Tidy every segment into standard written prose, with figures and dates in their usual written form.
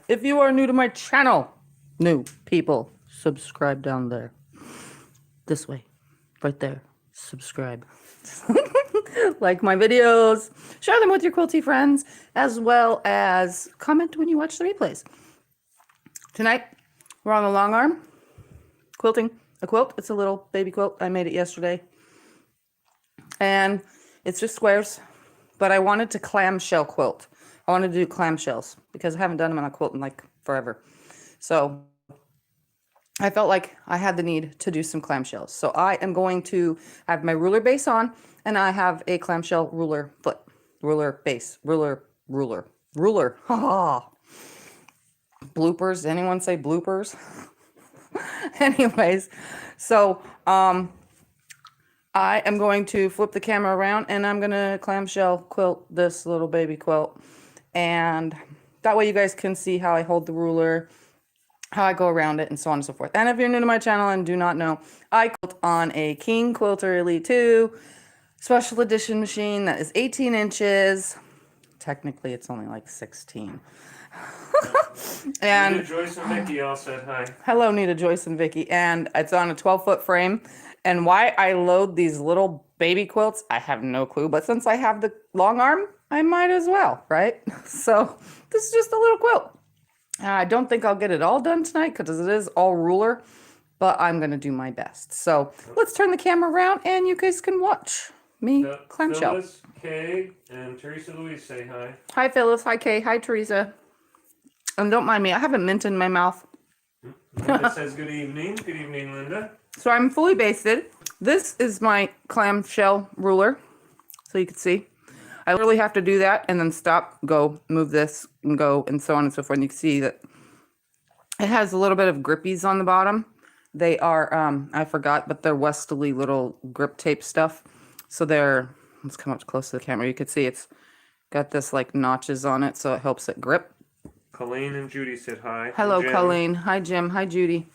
If you are new to my channel, new people, subscribe down there. This way, right there. Subscribe. Like my videos. Share them with your quilty friends, as well as comment when you watch the replays. Tonight, we're on the long arm, quilting a quilt. It's a little baby quilt. I made it yesterday. And it's just squares, but I wanted to clamshell quilt. I wanted to do clamshells because I haven't done them on a quilt in like forever. So I felt like I had the need to do some clamshells. So I am going to have my ruler base on, and I have a clamshell ruler foot, ruler base, ruler. Ha! Bloopers. Anyone say bloopers? Anyways, so I am going to flip the camera around, and I'm going to clamshell quilt this little baby quilt. And that way you guys can see how I hold the ruler, how I go around it, and so on and so forth. And if you're new to my channel and do not know, I quilt on a King Quilter Elite 2 special edition machine that is 18 inches. Technically, it's only like 16. And Nita, Joyce, and Vicky all said hi. Hello, Nita, Joyce, and Vicky. And it's on a 12-foot frame. And why I load these little baby quilts, I have no clue. But since I have the long arm, I might as well, right? So this is just a little quilt. I don't think I'll get it all done tonight because it is all ruler, but I'm going to do my best. So let's turn the camera around and you guys can watch me clamshell. Phyllis, Kay, and Teresa Louise say hi. Hi, Phyllis. Hi, Kay. Hi, Teresa. And don't mind me. I have a mint in my mouth. Linda says good evening. Good evening, Linda. So I'm fully basted. This is my clamshell ruler, so you can see. I literally have to do that and then stop, go, move this, and go, and so on and so forth. And you can see that it has a little bit of grippies on the bottom. They are, I forgot, but they're Westerly little grip tape stuff. So they're, let's come up close to the camera. You can see it's got this like notches on it, so it helps it grip. Colleen and Judy said hi. Hello, Colleen. Hi, Jim. Hi, Judy.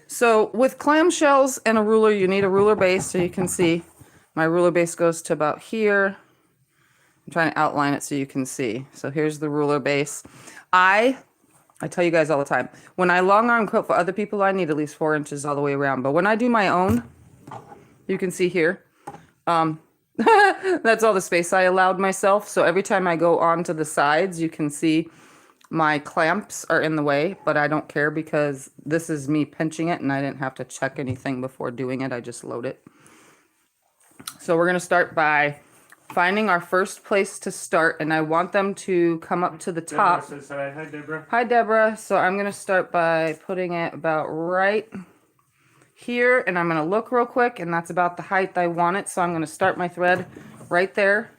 So with clamshells and a ruler, you need a ruler base. So you can see my ruler base goes to about here. I'm trying to outline it so you can see. So here's the ruler base. I tell you guys all the time, when I long arm quilt for other people, I need at least 4 inches all the way around. But when I do my own, you can see here, that's all the space I allowed myself. So every time I go on to the sides, you can see my clamps are in the way, but I don't care because this is me pinching it and I didn't have to check anything before doing it. I just load it. So we're going to start by finding our first place to start, and I want them to come up to the top. Deborah says hi. Hi, Deborah. Hi, Deborah. So I'm going to start by putting it about right here, and I'm going to look real quick, and that's about the height I want it. So I'm going to start my thread right there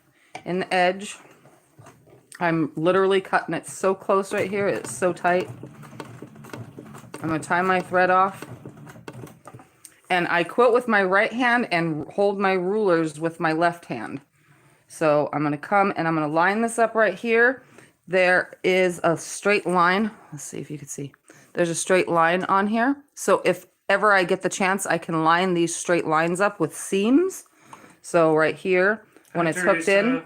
in the edge. I'm literally cutting it so close right here. It's so tight. I'm going to tie my thread off. And I quilt with my right hand and hold my rulers with my left hand. So I'm going to come and I'm going to line this up right here. There is a straight line. Let's see if you can see. There's a straight line on here. So if ever I get the chance, I can line these straight lines up with seams. So right here, when it's hooked in,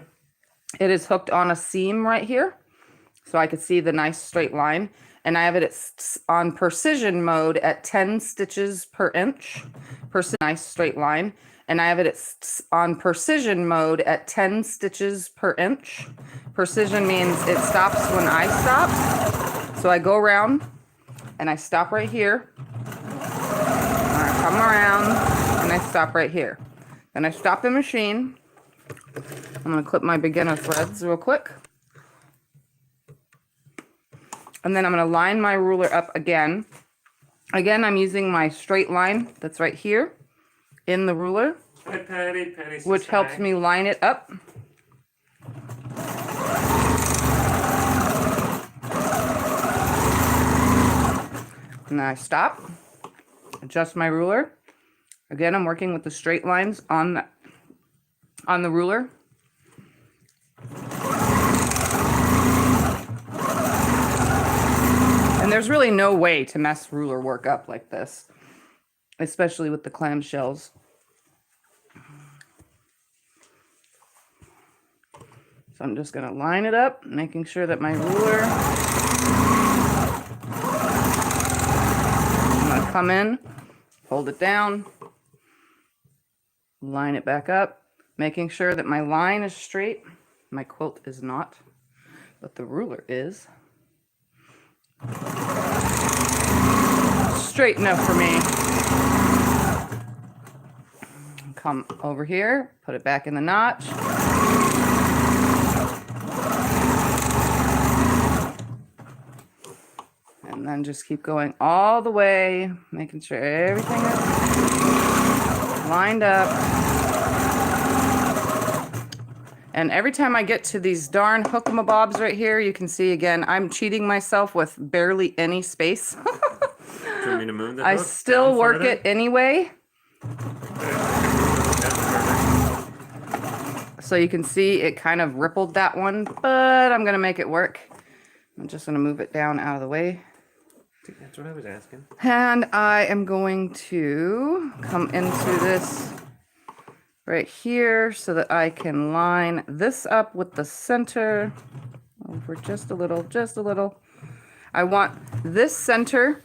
it is hooked on a seam right here. So I can see the nice straight line. And I have it on precision mode at 10 stitches per inch. Nice straight line. And I have it on precision mode at 10 stitches per inch. Precision means it stops when I stop. So I go around and I stop right here. And I come around and I stop right here. Then I stop the machine. I'm going to clip my beginner threads real quick. And then I'm going to line my ruler up again. Again, I'm using my straight line that's right here in the ruler, hi, Patty. Patty says which helps me line it up. And then I stop, adjust my ruler. Again, I'm working with the straight lines on the ruler. And there's really no way to mess ruler work up like this, especially with the clamshells. So I'm just going to line it up, making sure that my ruler come in, hold it down, line it back up, making sure that my line is straight. My quilt is not, but the ruler is. Straight enough for me. Come over here, put it back in the notch. And then just keep going all the way, making sure everything is lined up. And every time I get to these darn Acoma Blvds right here, you can see again, I'm cheating myself with barely any space. Do you want me to move the I hook still down work further? it anyway. So you can see it kind of rippled that one, but I'm gonna make it work. I'm just gonna move it down out of the way. That's what I was asking. And I am going to come into this right here so that I can line this up with the center over just a little, just a little. I want this center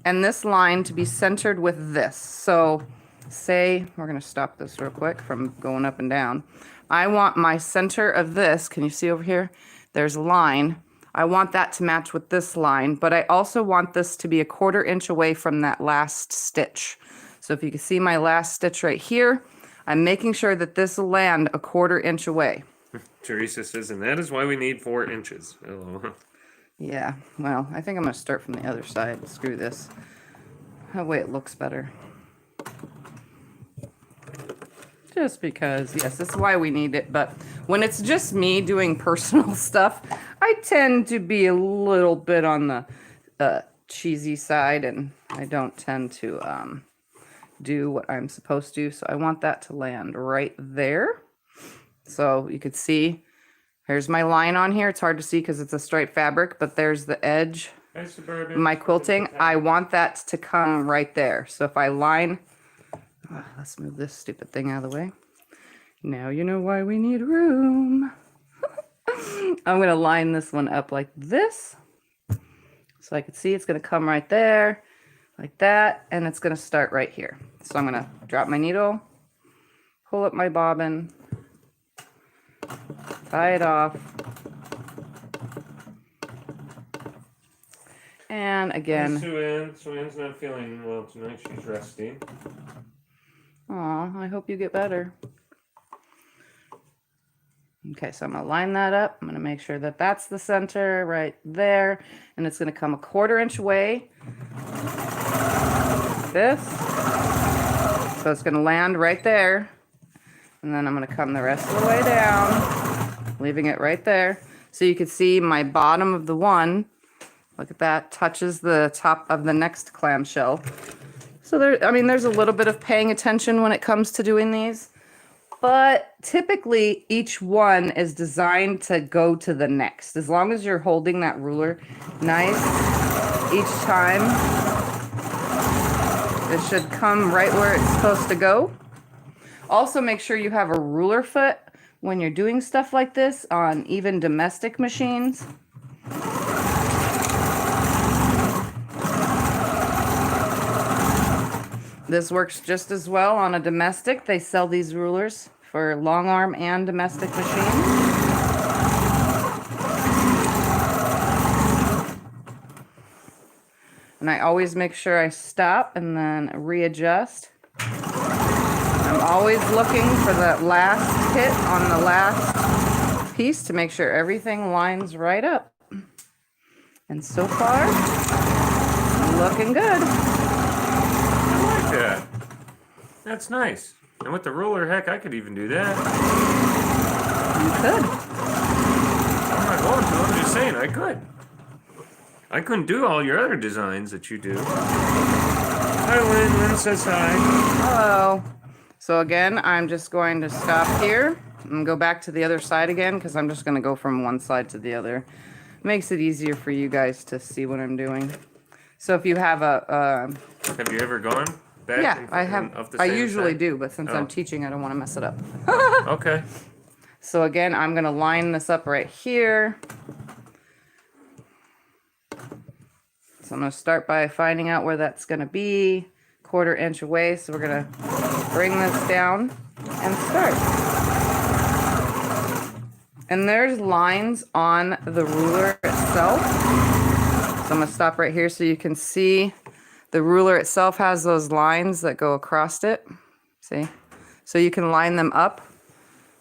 and this line to be centered with this. So say, we're gonna stop this real quick from going up and down. I want my center of this, can you see over here? There's a line. I want that to match with this line, but I also want this to be a 1/4 inch away from that last stitch. So if you can see my last stitch right here, I'm making sure that this will land a 1/4 inch away. Teresa says, and that is why we need 4 inches. Hello. Yeah, well, I think I'm gonna start from the other side. Screw this. That way it looks better. Just because, yes, that's why we need it. But when it's just me doing personal stuff, I tend to be a little bit on the cheesy side, and I don't tend to do what I'm supposed to. So I want that to land right there. So you could see, here's my line on here. It's hard to see because it's a striped fabric, but there's the edge. Hi, Suburban. My quilting, I want that to come right there. So if I line, let's move this stupid thing out of the way. Now you know why we need room. I'm gonna line this one up like this. So I can see it's gonna come right there, like that, and it's gonna start right here. So I'm gonna drop my needle, pull up my bobbin, tie it off. And again, Sue-Ann's not feeling well tonight. She's resting. aw, I hope you get better. Okay, so I'm gonna line that up. I'm gonna make sure that that's the center right there, and it's gonna come a 1/4 inch away. Like this. So it's gonna land right there, and then I'm gonna come the rest of the way down, leaving it right there. So you can see my bottom of the one, look at that, touches the top of the next clamshell. So there, I mean, there's a little bit of paying attention when it comes to doing these, but typically each one is designed to go to the next. As long as you're holding that ruler nice each time, it should come right where it's supposed to go. Also make sure you have a ruler foot when you're doing stuff like this on even domestic machines. This works just as well on a domestic. They sell these rulers for Longarm and domestic machines. And I always make sure I stop and then readjust. I'm always looking for that last hit on the last piece to make sure everything lines right up. And so far, looking good. Yeah, that's nice. And with the ruler, heck, I could even do that. You could. I'm not going to. I'm just saying I could. I couldn't do all your other designs that you do. Hi, Lynn. Lynn says hi. Hello. So again, I'm just going to stop here and go back to the other side again because I'm just going to go from one side to the other. Makes it easier for you guys to see what I'm doing. So if you have a... Have you ever gone back? Yeah, I have. Of the I same usually side? do, but since Oh. I'm teaching, I don't want to mess it up. Okay. So again, I'm going to line this up right here. So I'm going to start by finding out where that's going to be, 1/4 inch away. So we're going to bring this down and start. And there's lines on the ruler itself. So I'm going to stop right here so you can see the ruler itself has those lines that go across it. See? So you can line them up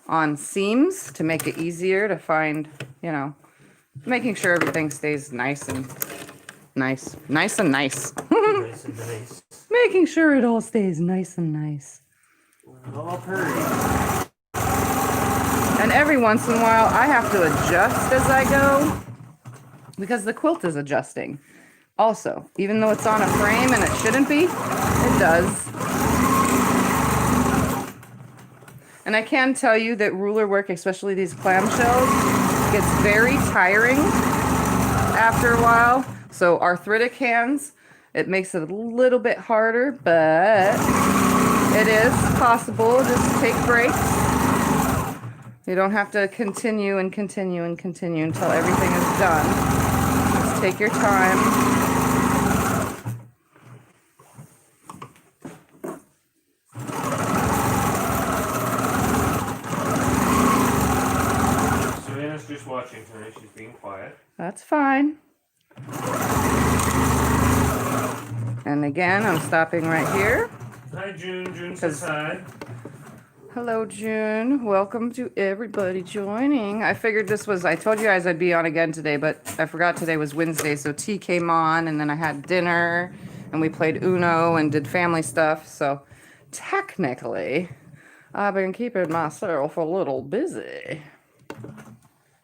on seams to make it easier to find, you know, making sure everything stays nice and nice. Nice and nice. Making sure it all stays nice and nice. All pretty. And every once in a while, I have to adjust as I go because the quilt is adjusting. Also, even though it's on a frame and it shouldn't be, it does. And I can tell you that ruler work, especially these clamshells, gets very tiring after a while. So arthritic hands, it makes it a little bit harder, but it is possible. Just take breaks. You don't have to continue and continue and continue until everything is done. Just take your time. Just watching tonight. She's being quiet. That's fine. And again, I'm stopping right here. Hi, June. June says hi. Hello, June. Welcome to everybody joining. I figured this was, I told you guys I'd be on again today, but I forgot today was Wednesday, so T came on, and then I had dinner, and we played Uno and did family stuff, so technically, I've been keeping myself a little busy.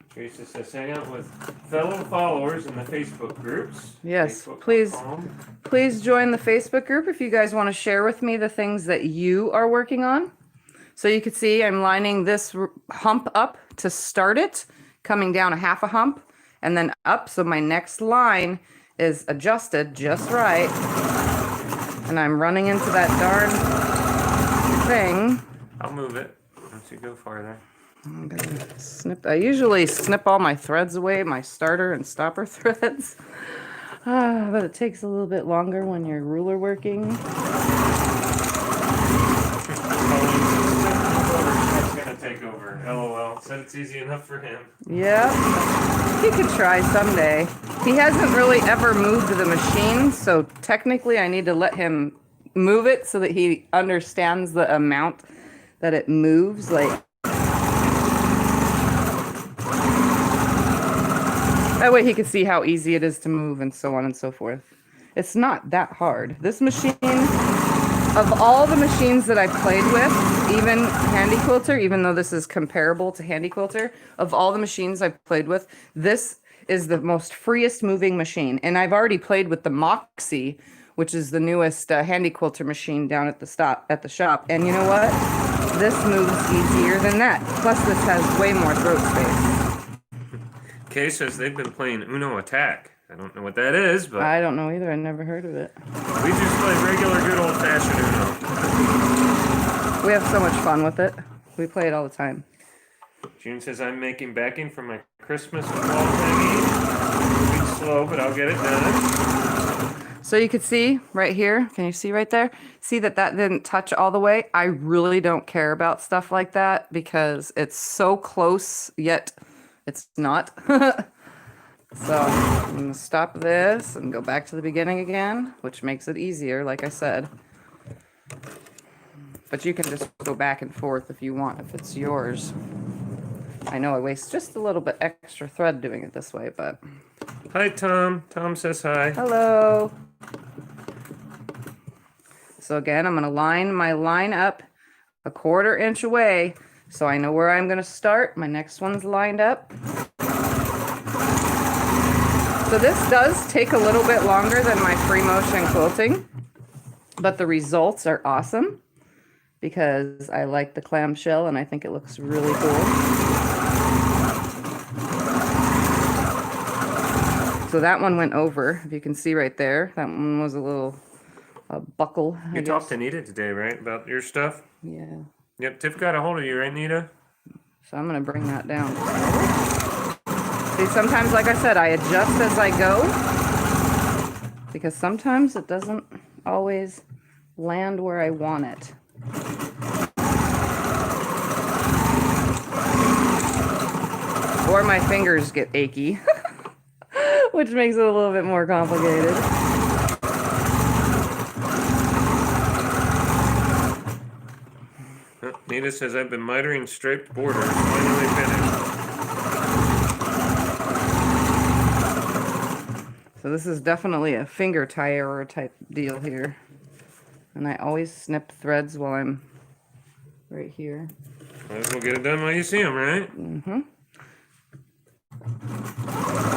Teresa says hang out with fellow followers in the Facebook groups. Yes, Facebook.com. please join the Facebook group if you guys want to share with me the things that you are working on. So you can see I'm lining this hump up to start it, coming down a 1/2 hump, and then up. So my next line is adjusted just right. And I'm running into that darn thing. I'll move it once you go farther. I'm gonna snip. I usually snip all my threads away, my starter and stopper threads. But it takes a little bit longer when you're ruler working. He's gonna take over. LOL. Said it's easy enough for him. Yep. He could try someday. He hasn't really ever moved the machine, so technically I need to let him move it so that he understands the amount that it moves. Like, that way he can see how easy it is to move and so on and so forth. It's not that hard. This machine, of all the machines that I've played with, even Handy Quilter, even though this is comparable to Handy Quilter, of all the machines I've played with, this is the most freest moving machine. And I've already played with the Moxie, which is the newest Handy Quilter machine down at the shop. And you know what? This moves easier than that. Plus this has way more throat space. Kay says they've been playing Uno Attack. I don't know what that is, but I don't know either. I never heard of it. we just play regular good old-fashioned Uno. We have so much fun with it. We play it all the time. June says I'm making backing for my Christmas wall thingy. It's slow, but I'll get it done. So you could see right here, can you see right there? See that didn't touch all the way? I really don't care about stuff like that because it's so close, yet it's not. So I'm going to stop this and go back to the beginning again, which makes it easier, like I said. But you can just go back and forth if you want, if it's yours. I know I waste just a little bit extra thread doing it this way, but... Hi, Tom. Tom says hi. Hello. So again, I'm going to line my line up a 1/4 inch away so I know where I'm going to start. My next one's lined up. So this does take a little bit longer than my free motion quilting, but the results are awesome because I like the clamshell and I think it looks really cool. So that one went over, if you can see right there. That one was a little buckle. You talked to Nita today, right, about your stuff? Yeah. Yep, Tiff got a hold of you, right, Nita? So I'm going to bring that down. See, sometimes, like I said, I adjust as I go. because sometimes it doesn't always land where I want it. Or my fingers get achy, which makes it a little bit more complicated. Nita says, I've been mitering striped borders, finally finished. So this is definitely a finger tire type deal here. And I always snip threads while I'm right here. Might as well get it done while you see them, right? Mm-hmm.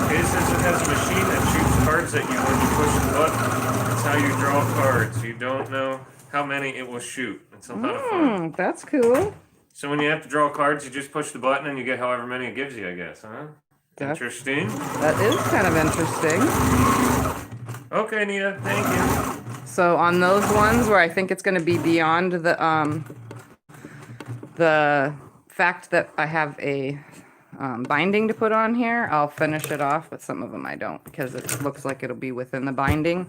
Okay, since it has a machine that shoots cards at you when you push the button, that's how you draw cards. You don't know how many it will shoot. It's a lot of fun. That's cool. So when you have to draw cards, you just push the button and you get however many it gives you, I guess, huh? Interesting. That is kind of interesting. Okay, Nita, thank you. So on those ones where I think it's going to be beyond the fact that I have a binding to put on here, I'll finish it off, but some of them I don't because it looks like it'll be within the binding.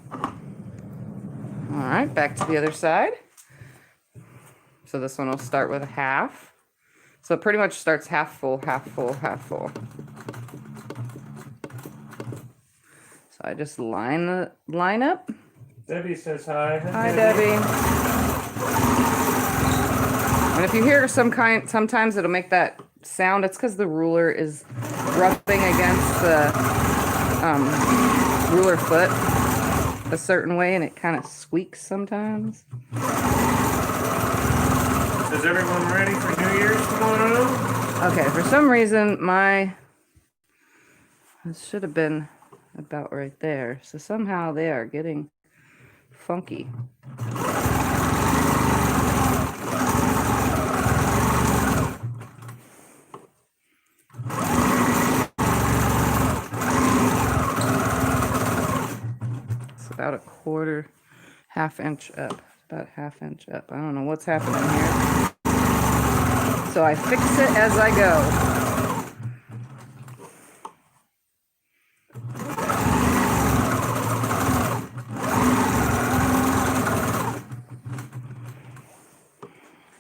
All right, back to the other side. So this one will start with a half. So it pretty much starts half full, half full, half full. So I just line up. Debbie says hi. Hi, Debbie. And if you hear sometimes it'll make that sound, it's because the ruler is rubbing against the ruler foot a certain way, and it kind of squeaks sometimes. Is everyone ready for New Year's tomorrow? Okay, for some reason this should have been about right there. So somehow they are getting funky. It's about a quarter, half inch up. About half inch up. I don't know what's happening here. So I fix it as I go.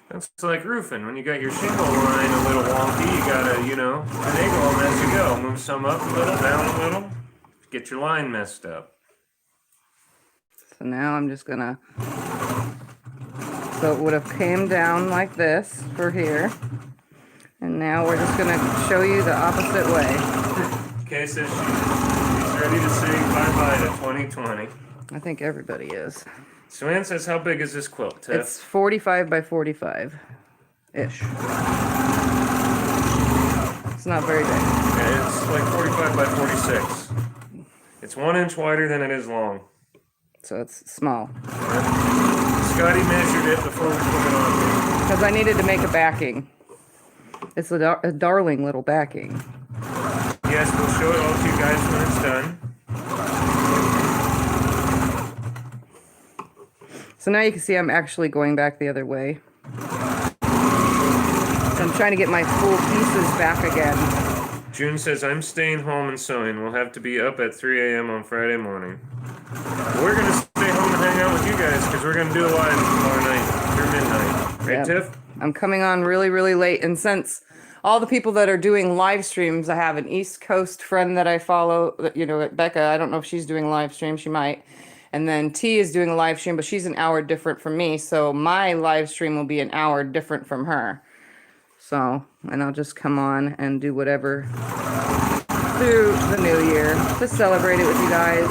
That's like roofing. When you got your shingle line a little wonky, you gotta, finagle them as you go. Move some up a little, down a little. Get your line messed up. So now I'm just gonna, so it would have came down like this for here. And now we're just gonna show you the opposite way. Okay, so she's ready to say bye-bye to 2020. I think everybody is. So Ann says, how big is this quilt, Tiff? It's 45 by 45-ish. It's not very big. Okay, it's like 45 by 46. It's 1 inch wider than it is long. So it's small. Scotty measured it before we put it on here. Because I needed to make a backing. It's a darling little backing. Yes, we'll show it all to you guys when it's done. So now you can see I'm actually going back the other way. So I'm trying to get my full pieces back again. June says, I'm staying home and sewing. We'll have to be up at 3 a.m. on Friday morning. We're going to stay home and hang out with you guys because we're going to do a live tomorrow night through midnight. Right, Yep. Tiff? I'm coming on really, really late. And since all the people that are doing live streams, I have an East Coast friend that I follow, Becca. I don't know if she's doing a live stream. She might. And then T is doing a live stream, but she's an hour different from me. So my live stream will be an hour different from her. So, and I'll just come on and do whatever through the new year to celebrate it with you guys.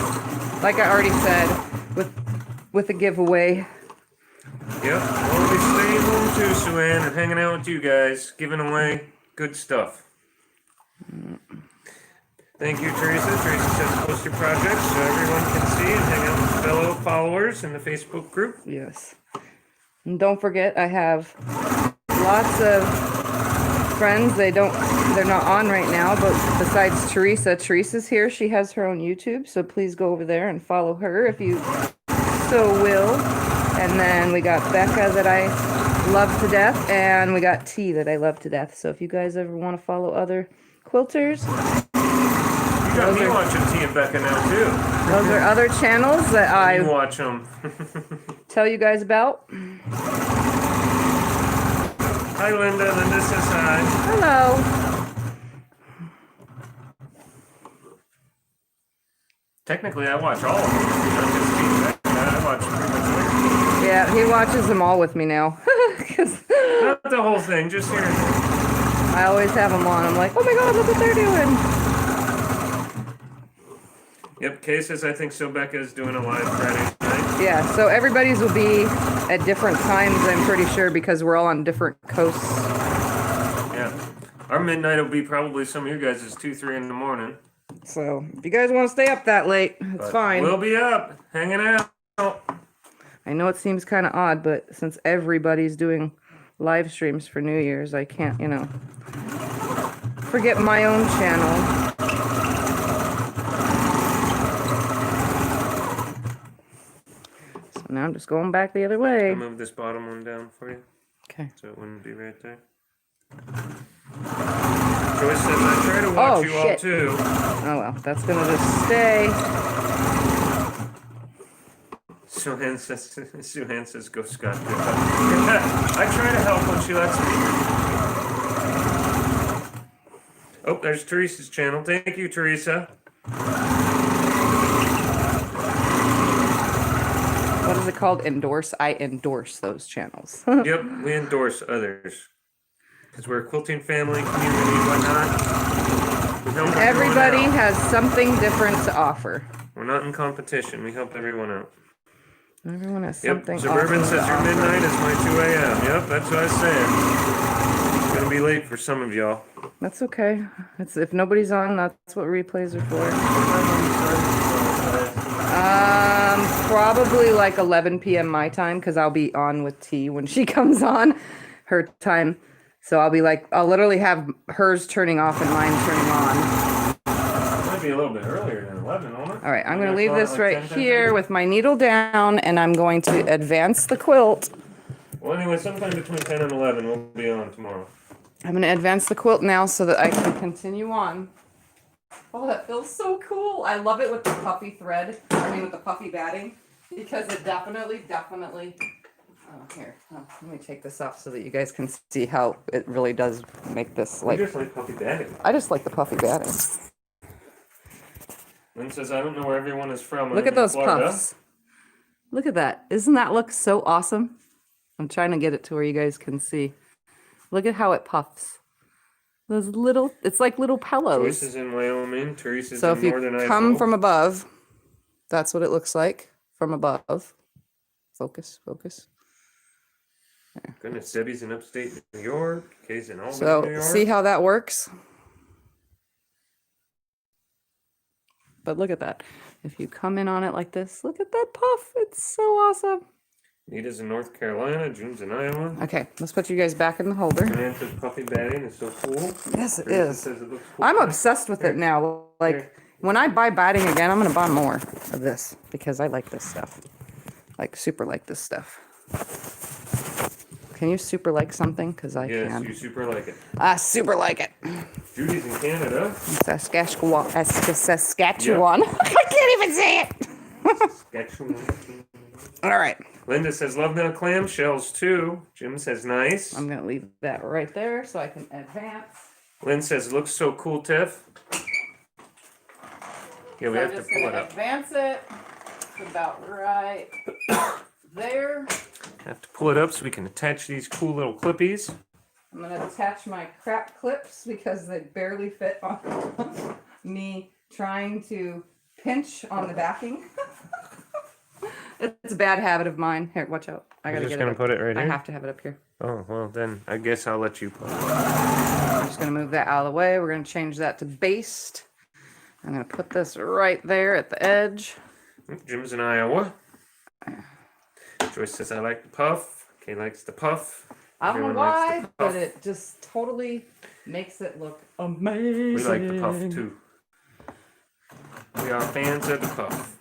Like I already said, with a giveaway. Yep. We'll be staying home too, Sue-Ann, and hanging out with you guys, giving away good stuff. Thank you, Teresa. Teresa says post your projects so everyone can see and hang out with fellow followers in the Facebook group. Yes. And don't forget, I have lots of friends. They're not on right now, but besides Teresa's here. She has her own YouTube, so please go over there and follow her if you so will. And then we got Becca that I love to death, and we got T that I love to death. So if you guys ever want to follow other quilters, You got Those me are- watching T and Becca now too. Those are other channels that You I watch them. tell you guys about. Hi, Linda. Linda says hi. Hello. Technically, I watch all of them. Not just T and Becca. I watch pretty much everything. Yeah, he watches them all with me now. 'Cause Not the whole thing, just here and there. I always have them on. I'm like, oh my god, look what they're doing. Yep, Kay says I think so. Becca is doing a live Friday night. Yeah, so everybody's will be at different times, I'm pretty sure, because we're all on different coasts. Yeah. Our midnight will be probably some of you guys is 2, 3 in the morning. So if you guys want to stay up that late, it's But fine. We'll be up, hanging out. I know it seems kind of odd, but since everybody's doing live streams for New Year's, I can't, forget my own channel. So now I'm just going back the other way. I'll move this bottom one down for you, Okay. so it wouldn't be right there. Joyce says I try to watch Oh, you all shit. too. Oh well, that's gonna just stay. Suhan says go Scott. I try to help when she lets me. Oh, there's Teresa's channel. Thank you, Teresa. What is it called? Endorse? I endorse those channels. Yep, we endorse others. Because we're a quilting family, community, whatnot. We help everyone Everybody out. has something different to offer. We're not in competition. We help everyone out. Everyone has Yep, something Suburban awesome says to your offer. midnight is my 2 a.m. Yep, that's what I was saying. It's going to be late for some of y'all. That's okay. It's if nobody's on, that's what replays are for. Probably like 11 p.m. my time, because I'll be on with T when she comes on her time. So I'll literally have hers turning off and mine turning on. It might be a little bit earlier than 11, won't it? All right, I'm going to Maybe leave I this thought like right 10, here 10:30? with my needle down, and I'm going to advance the quilt. Well, anyway, sometime between 10 and 11, we'll be on tomorrow. I'm going to advance the quilt now so that I can continue on. Oh, that feels so cool. I love it with the puffy thread. With the puffy batting. Because it definitely. Oh, here. Oh, let me take this off so that you guys can see how it really does make this We just like puppy batting. I just like the puffy batting. Lynn says, I don't know where everyone is from. Look I'm at in those Florida. puffs. Look at that. Isn't that look so awesome? I'm trying to get it to where you guys can see. Look at how it puffs. Those little, it's like little pillows. Joyce is in Wyoming. Teresa's So in if you Northern Idaho. come from above, that's what it looks like from above. Focus. Goodness, Debbie's in upstate New York. Kay's in Albany, New So York. see how that works? But look at that. If you come in on it like this, look at that puff. It's so awesome. Nita's in North Carolina. June's in Iowa. Okay, let's put you guys back in the holder. Samantha's puffy batting is so cool. Yes, it Teresa is. says it looks cool. I'm obsessed with it now. Like, when I buy batting again, I'm going to buy more of this because I like this stuff. Like, super like this stuff. Can you super like something? Because I Yes, can. you super like it. I super like it. Judy's in Canada. Saskatchewan. Saskatchewan. I can't even say it. Saskatchewan. All right. Linda says, love the ClamShells too. Jim says, nice. I'm going to leave that right there so I can advance. Lynn says, looks so cool, Tiff. Yeah, we So have I'm to just pull going it to up. advance it. It's about right there. Have to pull it up so we can attach these cool little clippies. I'm going to attach my crap clips because they barely fit on me trying to pinch on the backing. It's a bad habit of mine. Here, watch out. I gotta You're just get gonna it up. put it right I here? have to have it up here. Oh, well, then I guess I'll let you put it. I'm just gonna move that out of the way. We're gonna change that to baste. I'm gonna put this right there at the edge. Jim's in Iowa. Joyce says, I like the puff. Kay likes the puff. I don't know Everyone likes why, the but puff. it just totally makes it look amazing. We like the puff too. We are fans of the puff.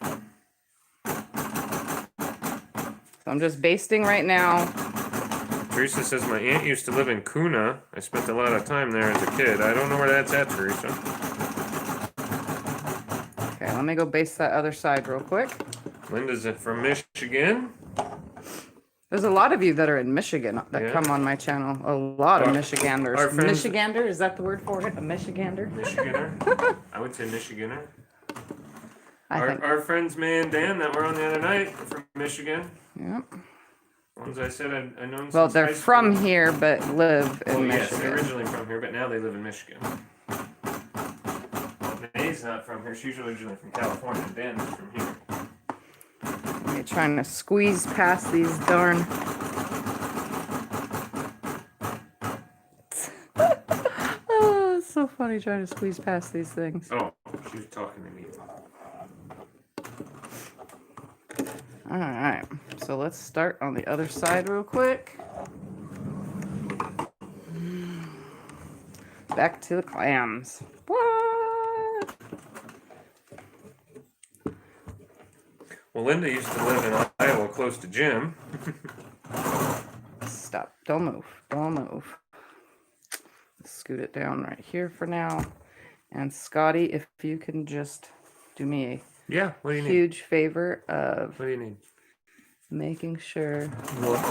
So I'm just basting right now. Teresa says, my aunt used to live in Kuna. I spent a lot of time there as a kid. I don't know where that's at, Teresa. let me go base that other side real quick. Linda's from Michigan. There's a lot of you that are in Michigan that come on my channel. A lot of Michiganders. Our friends, Michigander, is that the word for it? A Michigander? Michiganer? I would say Michiganer. I think. Our friends May and Dan that were on the other night are from Michigan. Yep. Ones I said I know. Well, they're from here but live in Michigan. Yes, they're originally from here, but now they live in Michigan. May's not from here. She's originally from California. Dan's from here. You're trying to squeeze past these darn. Oh, it's so funny trying to squeeze past these things. Oh, she was talking to me. All right, so let's start on the other side real quick. Back to the clams. What? Well, Linda used to live in Iowa, close to Jim. Stop. Don't move. Don't move. Let's scoot it down right here for now. And Scotty, if you can just do me Yeah, what do a you need? huge favor of What do you need? making sure. What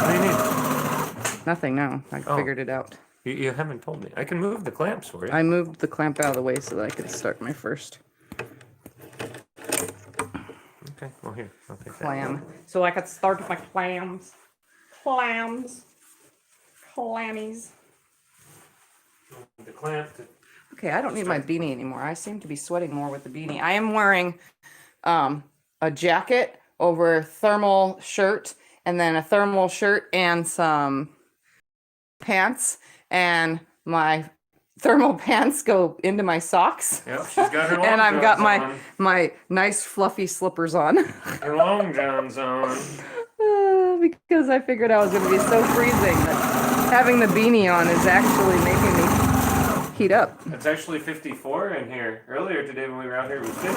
do you need? Nothing, no. I Oh. figured it out. You haven't told me. I can move the clamps for you. I moved the clamp out of the way so that I could start my first Okay, well here, I'll take that. clam. So I could start my clams. Clams. Clammies. The clamp. Okay, I don't need my beanie anymore. I seem to be sweating more with the beanie. I am wearing a jacket over thermal shirt, and then a thermal shirt and some pants, and my thermal pants go into my socks. Yep, she's got her long And I've got johns on. my nice fluffy slippers on. Her long johns on. Because I figured I was going to be so freezing that having the beanie on is actually making me heat up. It's actually 54 in here. Earlier today when we were out here it was 50.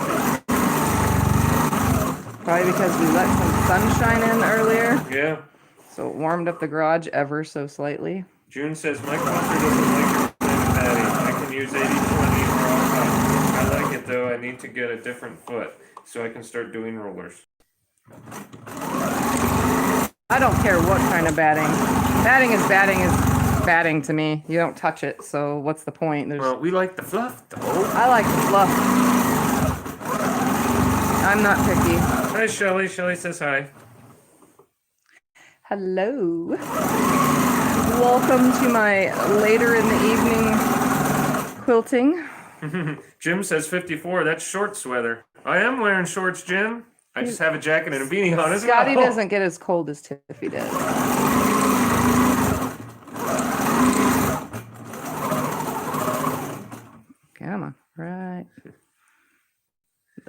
Probably because we let some sunshine in earlier. Yeah. So it warmed up the garage ever so slightly. June says my quilter doesn't like her patty. I can use 80/20 or all cut. I like it though. I need to get a different foot so I can start doing rollers. I don't care what kind of batting. Batting is batting to me. You don't touch it, so what's the point? Well, we like the fluff though. I like the fluff. I'm not picky. Hi Shelly. Shelly says hi. Hello. Welcome to my later in the evening quilting. Jim says 54. That's shorts weather. I am wearing shorts, Jim. I just have a jacket and a beanie on as Scotty well. doesn't get as cold as Tiffy does. Come on, right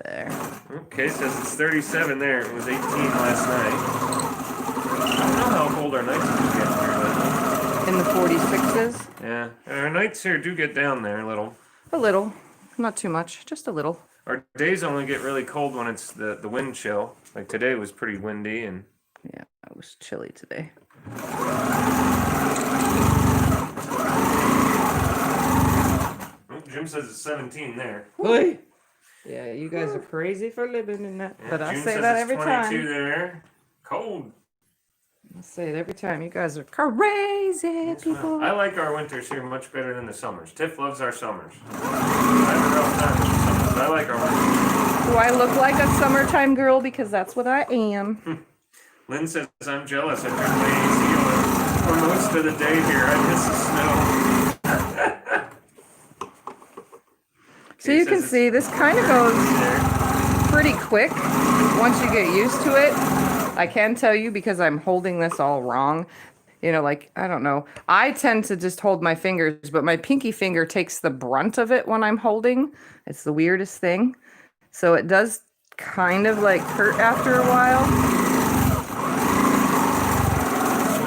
there. Okay, says it's 37 there. It was 18 last night. I don't know how cold our nights do get here lately. In the 46s. Yeah, our nights here do get down there a little. A little. Not too much, just a little. Our days only get really cold when it's the wind chill. Like today was pretty windy and Yeah, it was chilly today. oh, Jim says it's 17 there. Hey. Yeah, you guys are crazy for living in that. Yeah, But I June say says that it's every 22 time. there. Cold. I say it every time. You guys are crazy people. I like our winters here much better than the summers. Tiff loves our summers. I have a rough time with the summers, but I like our winters. Do I look like a summertime girl? Because that's what I am. Lynn says I'm jealous. I turned my AC on for most of the day here. I miss the snow. So you can see this kind of goes pretty quick once you get used to it. I can tell you because I'm holding this all wrong. You know, like, I don't know. I tend to just hold my fingers, but my pinky finger takes the brunt of it when I'm holding. It's the weirdest thing. So it does kind of like hurt after a while.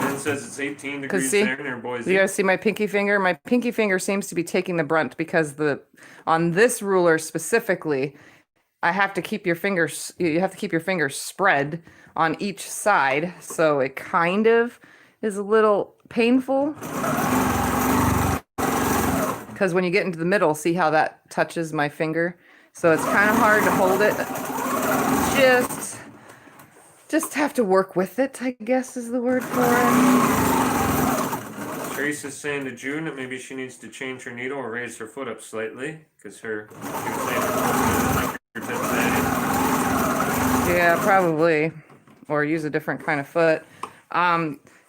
Lynn says it's 18 degrees see, there near Boise. You guys see my pinky finger? My pinky finger seems to be taking the brunt because on this ruler specifically, I have to keep your fingers, you have to keep your fingers spread on each side. So it kind of is a little painful. because when you get into the middle, see how that touches my finger? So it's kind of hard to hold it. Just have to work with it, I guess is the word for it. Teresa's saying to June that maybe she needs to change her needle or raise her foot up slightly because Yeah, probably. Or use a different kind of foot.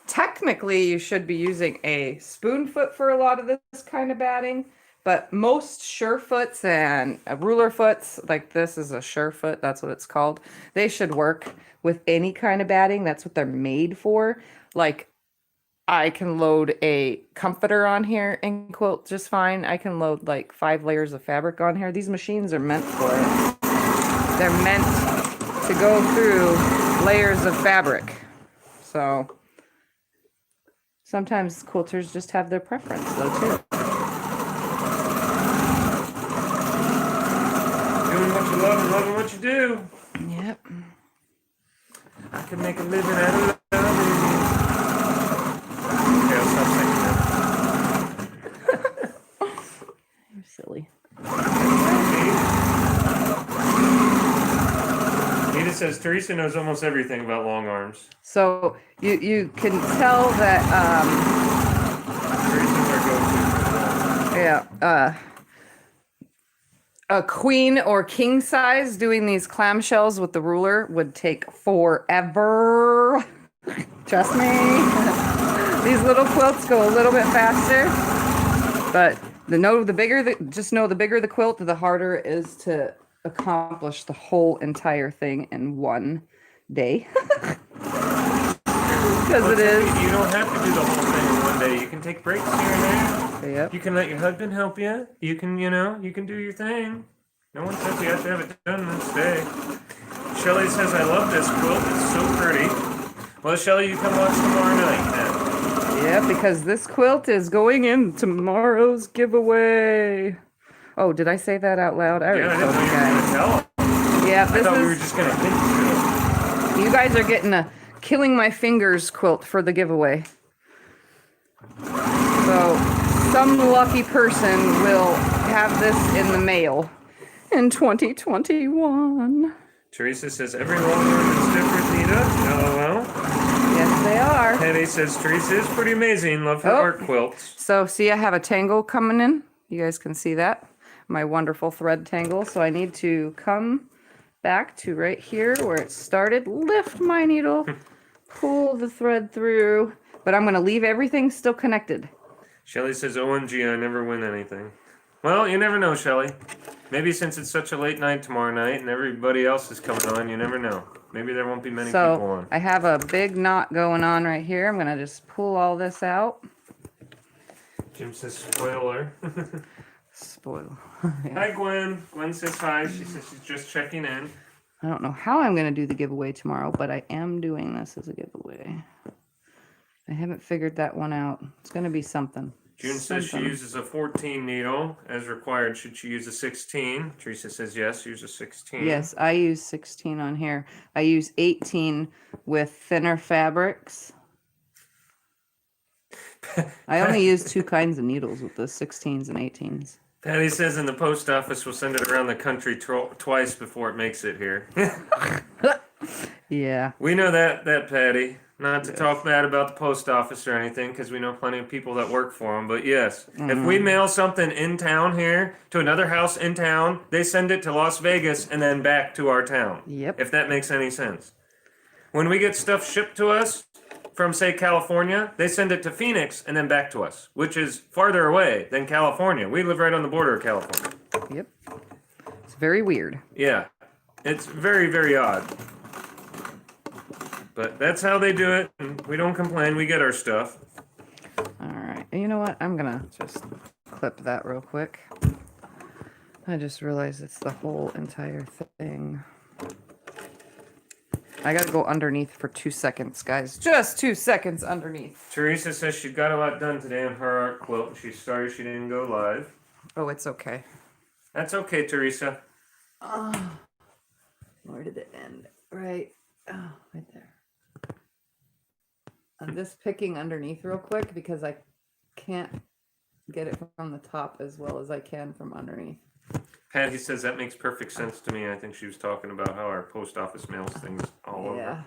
Technically, you should be using a spoon foot for a lot of this kind of batting, but most Surefoots and ruler foots, like this is a Surefoot, that's what it's called, they should work with any kind of batting. That's what they're made for. Like, I can load a comforter on here and quilt just fine. I can load like 5 layers of fabric on here. These machines are meant for it. They're meant to go through layers of fabric. So sometimes quilters just have their preference though too. Doing what you love and loving what you do. Yep. I can make a living out of loving. Okay, I'll stop saying that. You're silly. Nita says Teresa knows almost everything about long arms. So you can tell that Teresa's our go-to. a queen or king size doing these clamshells with the ruler would take forever. Trust me. These little quilts go a little bit faster, but the bigger the quilt, the harder it is to accomplish the whole entire thing in one day. Because it is. You don't have to do the whole thing in one day. You can take breaks here and there. Yep. You can let your husband help you. You can, you can do your thing. No one says you have to have it done this day. Shelly says, I love this quilt. It's so pretty. Well, Shelly, you come watch tomorrow night then. Yeah, because this quilt is going in tomorrow's giveaway. Oh, did I say that out loud? Yeah, I didn't know you were going to tell them. Yeah, I thought we were just going to hint to You guys are getting a Killing My Fingers quilt for the giveaway. So, some lucky person will have this in the mail in 2021. Teresa says, every long arm is different, Nita. LOL. Yes, they are. Penny says, Teresa is pretty amazing. Love her art quilts. So, see, I have a tangle coming in. You guys can see that. My wonderful thread tangle. So, I need to come back to right here where it started. Lift my needle. Pull the thread through. But I'm going to leave everything still connected. Shelly says, OMG, I never win anything. Well, you never know, Shelly. Maybe since it's such a late night tomorrow night and everybody else is coming on, you never know. Maybe there won't be many people on. I have a big knot going on right here. I'm going to just pull all this out. Jim says, spoiler. Spoil. Yeah. Hi, Gwen. Gwen says hi. She says she's just checking in. I don't know how I'm going to do the giveaway tomorrow, but I am doing this as a giveaway. I haven't figured that one out. It's going to be something. June says she uses a 14 needle as required. Should she use a 16? Teresa says yes, use a 16. Yes, I use 16 on here. I use 18 with thinner fabrics. I only use 2 kinds of needles with the 16s and 18s. Patty says in the post office we'll send it around the country twice before it makes it here. Yeah. We know that, Patty. Not to talk bad about the post office or anything, because we know plenty of people that work for them. But yes, if we mail something in town here to another house in town, they send it to Las Vegas and then back to our town. Yep. If that makes any sense. When we get stuff shipped to us from, say, California, they send it to Phoenix and then back to us, which is farther away than California. We live right on the border of California. Yep. It's very weird. Yeah. It's very, very odd. But that's how they do it, and we don't complain. We get our stuff. All right. You know what? I'm going to just clip that real quick. I just realized it's the whole entire thing. I got to go underneath for 2 seconds, guys. Just 2 seconds underneath. Teresa says she got a lot done today on her art quilt, and she's sorry she didn't go live. Oh, it's okay. That's okay, Teresa. Where did it end? Right. Oh, right there. I'm just picking underneath real quick because I can't get it from the top as well as I can from underneath. Patty says that makes perfect sense to me. I think she was talking about how our post office mails things all over.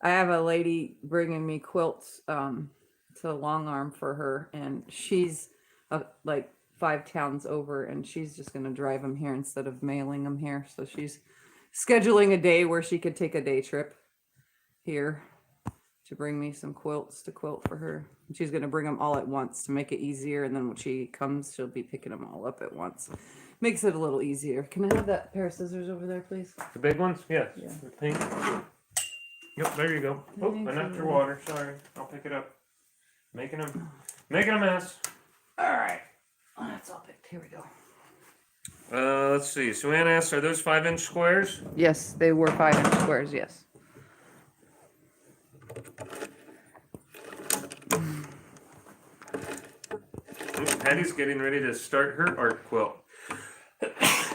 I have a lady bringing me quilts to Longarm for her, and she's like 5 towns over, and she's just going to drive them here instead of mailing them here. So she's scheduling a day where she could take a day trip here to bring me some quilts to quilt for her. And she's going to bring them all at once to make it easier, and then when she comes, she'll be picking them all up at once. Makes it a little easier. Can I have that pair of scissors over there, please? The big ones? Yes. Yeah. The pink. Yep, there you go. Oh, I knocked your water. Sorry. I'll pick it up. Making a mess. All right. Oh, that's all picked. Here we go. Let's see. So Ann asks, are those 5-inch squares? Yes, they were 5-inch squares, yes. Ooh, Patty's getting ready to start her art quilt.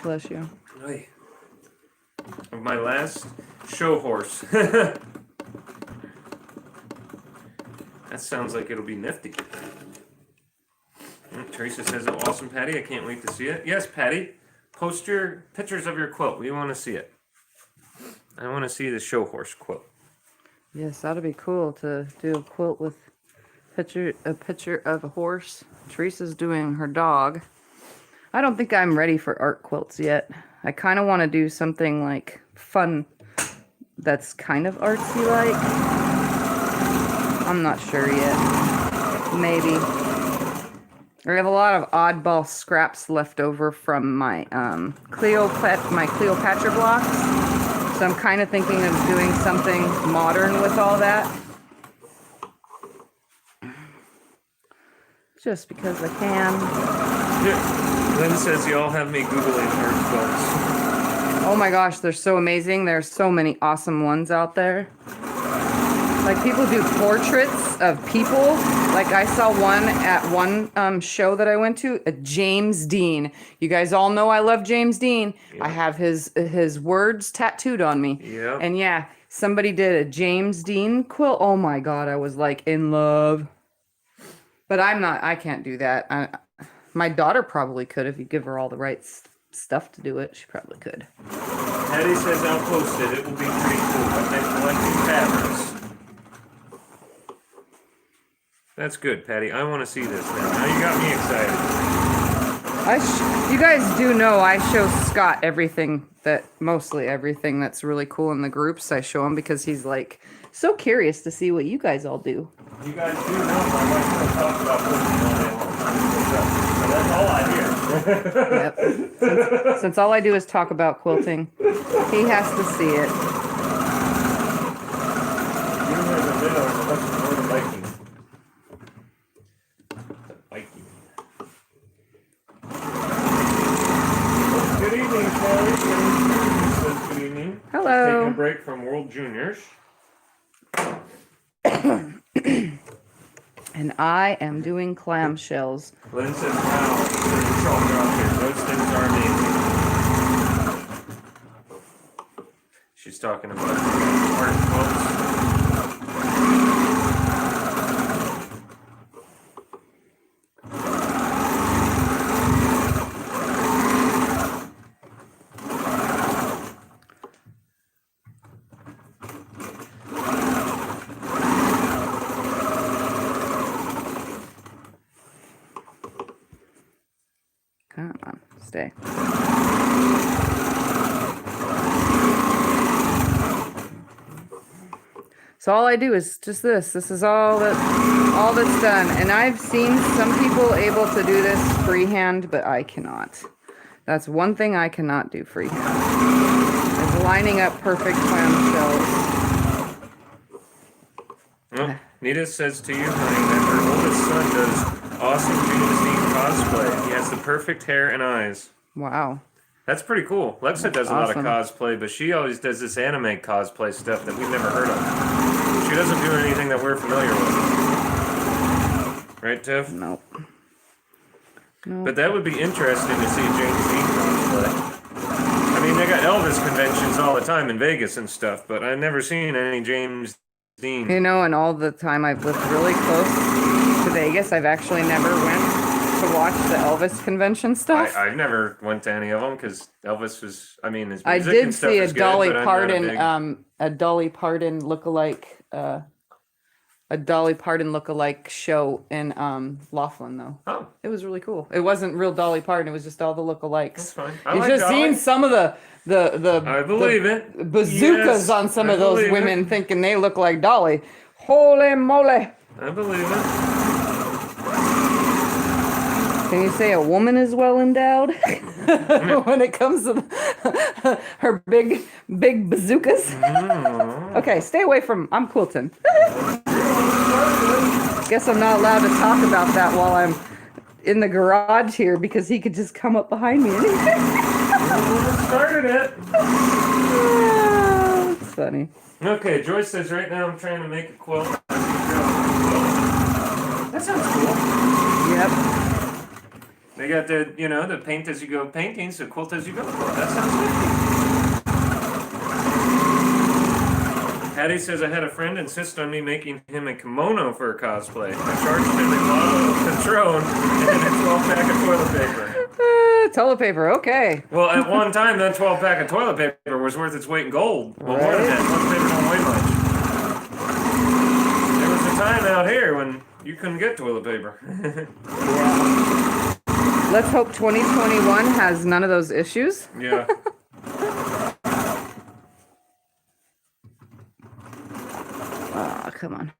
Bless you. Oy. Of my last show horse. That sounds like it'll be nifty. Teresa says, oh, awesome, Patty. I can't wait to see it. Yes, Patty. Post your pictures of your quilt. We want to see it. I want to see the show horse quilt. Yes, that'd be cool to do a quilt with a picture of a horse. Teresa's doing her dog. I don't think I'm ready for art quilts yet. I kind of want to do something like fun that's kind of artsy like. I'm not sure yet. Maybe. I have a lot of oddball scraps left over from my Cleopatra blocks. So I'm kind of thinking of doing something modern with all that. Just because I can. Yeah. Lynn says you all have me Googling art quilts. Oh my gosh, they're so amazing. There's so many awesome ones out there. Like people do portraits of people. Like I saw one at one show that I went to, a James Dean. You guys all know I love James Dean. Yep. I have his words tattooed on me. Yep. And yeah, somebody did a James Dean quilt. Oh my God, I was like in love. But I can't do that. My daughter probably could if you give her all the right stuff to do it. She probably could. Patty says I'll post it. It will be pretty cool. I've been collecting patterns. That's good, Patty. I want to see this now. Now you got me excited. You guys do know I show Scott mostly everything that's really cool in the groups. I show him because he's like so curious to see what you guys all do. You guys do know my wife will talk about quilting all day long. So that's all I hear. Yep. Since all I do is talk about quilting, he has to see it. You have a bit of a bunch more to Viking. Viking. Good evening, Sally. Good evening. Hello. Taking a break from World Juniors. And I am doing clamshells. Lynn says, wow, there's a chalk out here. Those things are amazing. She's talking about art quilts. Come on, stay. So all I do is just this. This is all that's done. And I've seen some people able to do this freehand, but I cannot. That's one thing I cannot do freehand. Is lining up perfect clamshells. Well, Nita says to you, honey, that her oldest son does awesome James Dean cosplay. He has the perfect hair and eyes. Wow. That's pretty cool. Lexa does a lot of cosplay, but she always does this anime cosplay stuff that we've never heard of. She doesn't do anything that we're familiar with. Right, Tiff? Nope. But that would be interesting to see James Dean cosplay. I mean, they got Elvis conventions all the time in Vegas and stuff, but I've never seen any James Dean. You know, and all the time I've lived really close to Vegas, I've actually never went to watch the Elvis convention stuff? I never went to any of them because Elvis was, I mean, his I music did and stuff see is good, but I'm not a big... Dolly Parton lookalike, a Dolly Parton lookalike show in Laughlin though. Oh, It was really cool. It wasn't real Dolly Parton. It was just all the lookalikes. that's fine. You like just Dolly. seen some of the I believe it. bazookas Yes, on some I of those believe women it. thinking they look like Dolly. Holy moly! I believe it. Can you say a woman is well endowed when it comes to her big bazookas? Okay, stay away from. I'm quilting. Guess I'm not allowed to talk about that while I'm in the garage here because he could just come up behind me. Started it. It's funny. Okay, Joyce says right now I'm trying to make a quilt. That sounds cool. Yep. They got the, the paint as you go painting, so quilt as you go quilt. That sounds good. Patty says I had a friend insist on me making him a kimono for a cosplay. I charged him a bottle of Patron and a 12-pack of toilet paper. Toilet paper, okay. Well, at one time, that 12-pack of toilet paper was worth its weight in gold. Well, more than that. Toilet paper don't weigh much. There was a time out here when you couldn't get toilet paper. Yeah. Let's hope 2021 has none of those issues. Yeah. Oh, come on.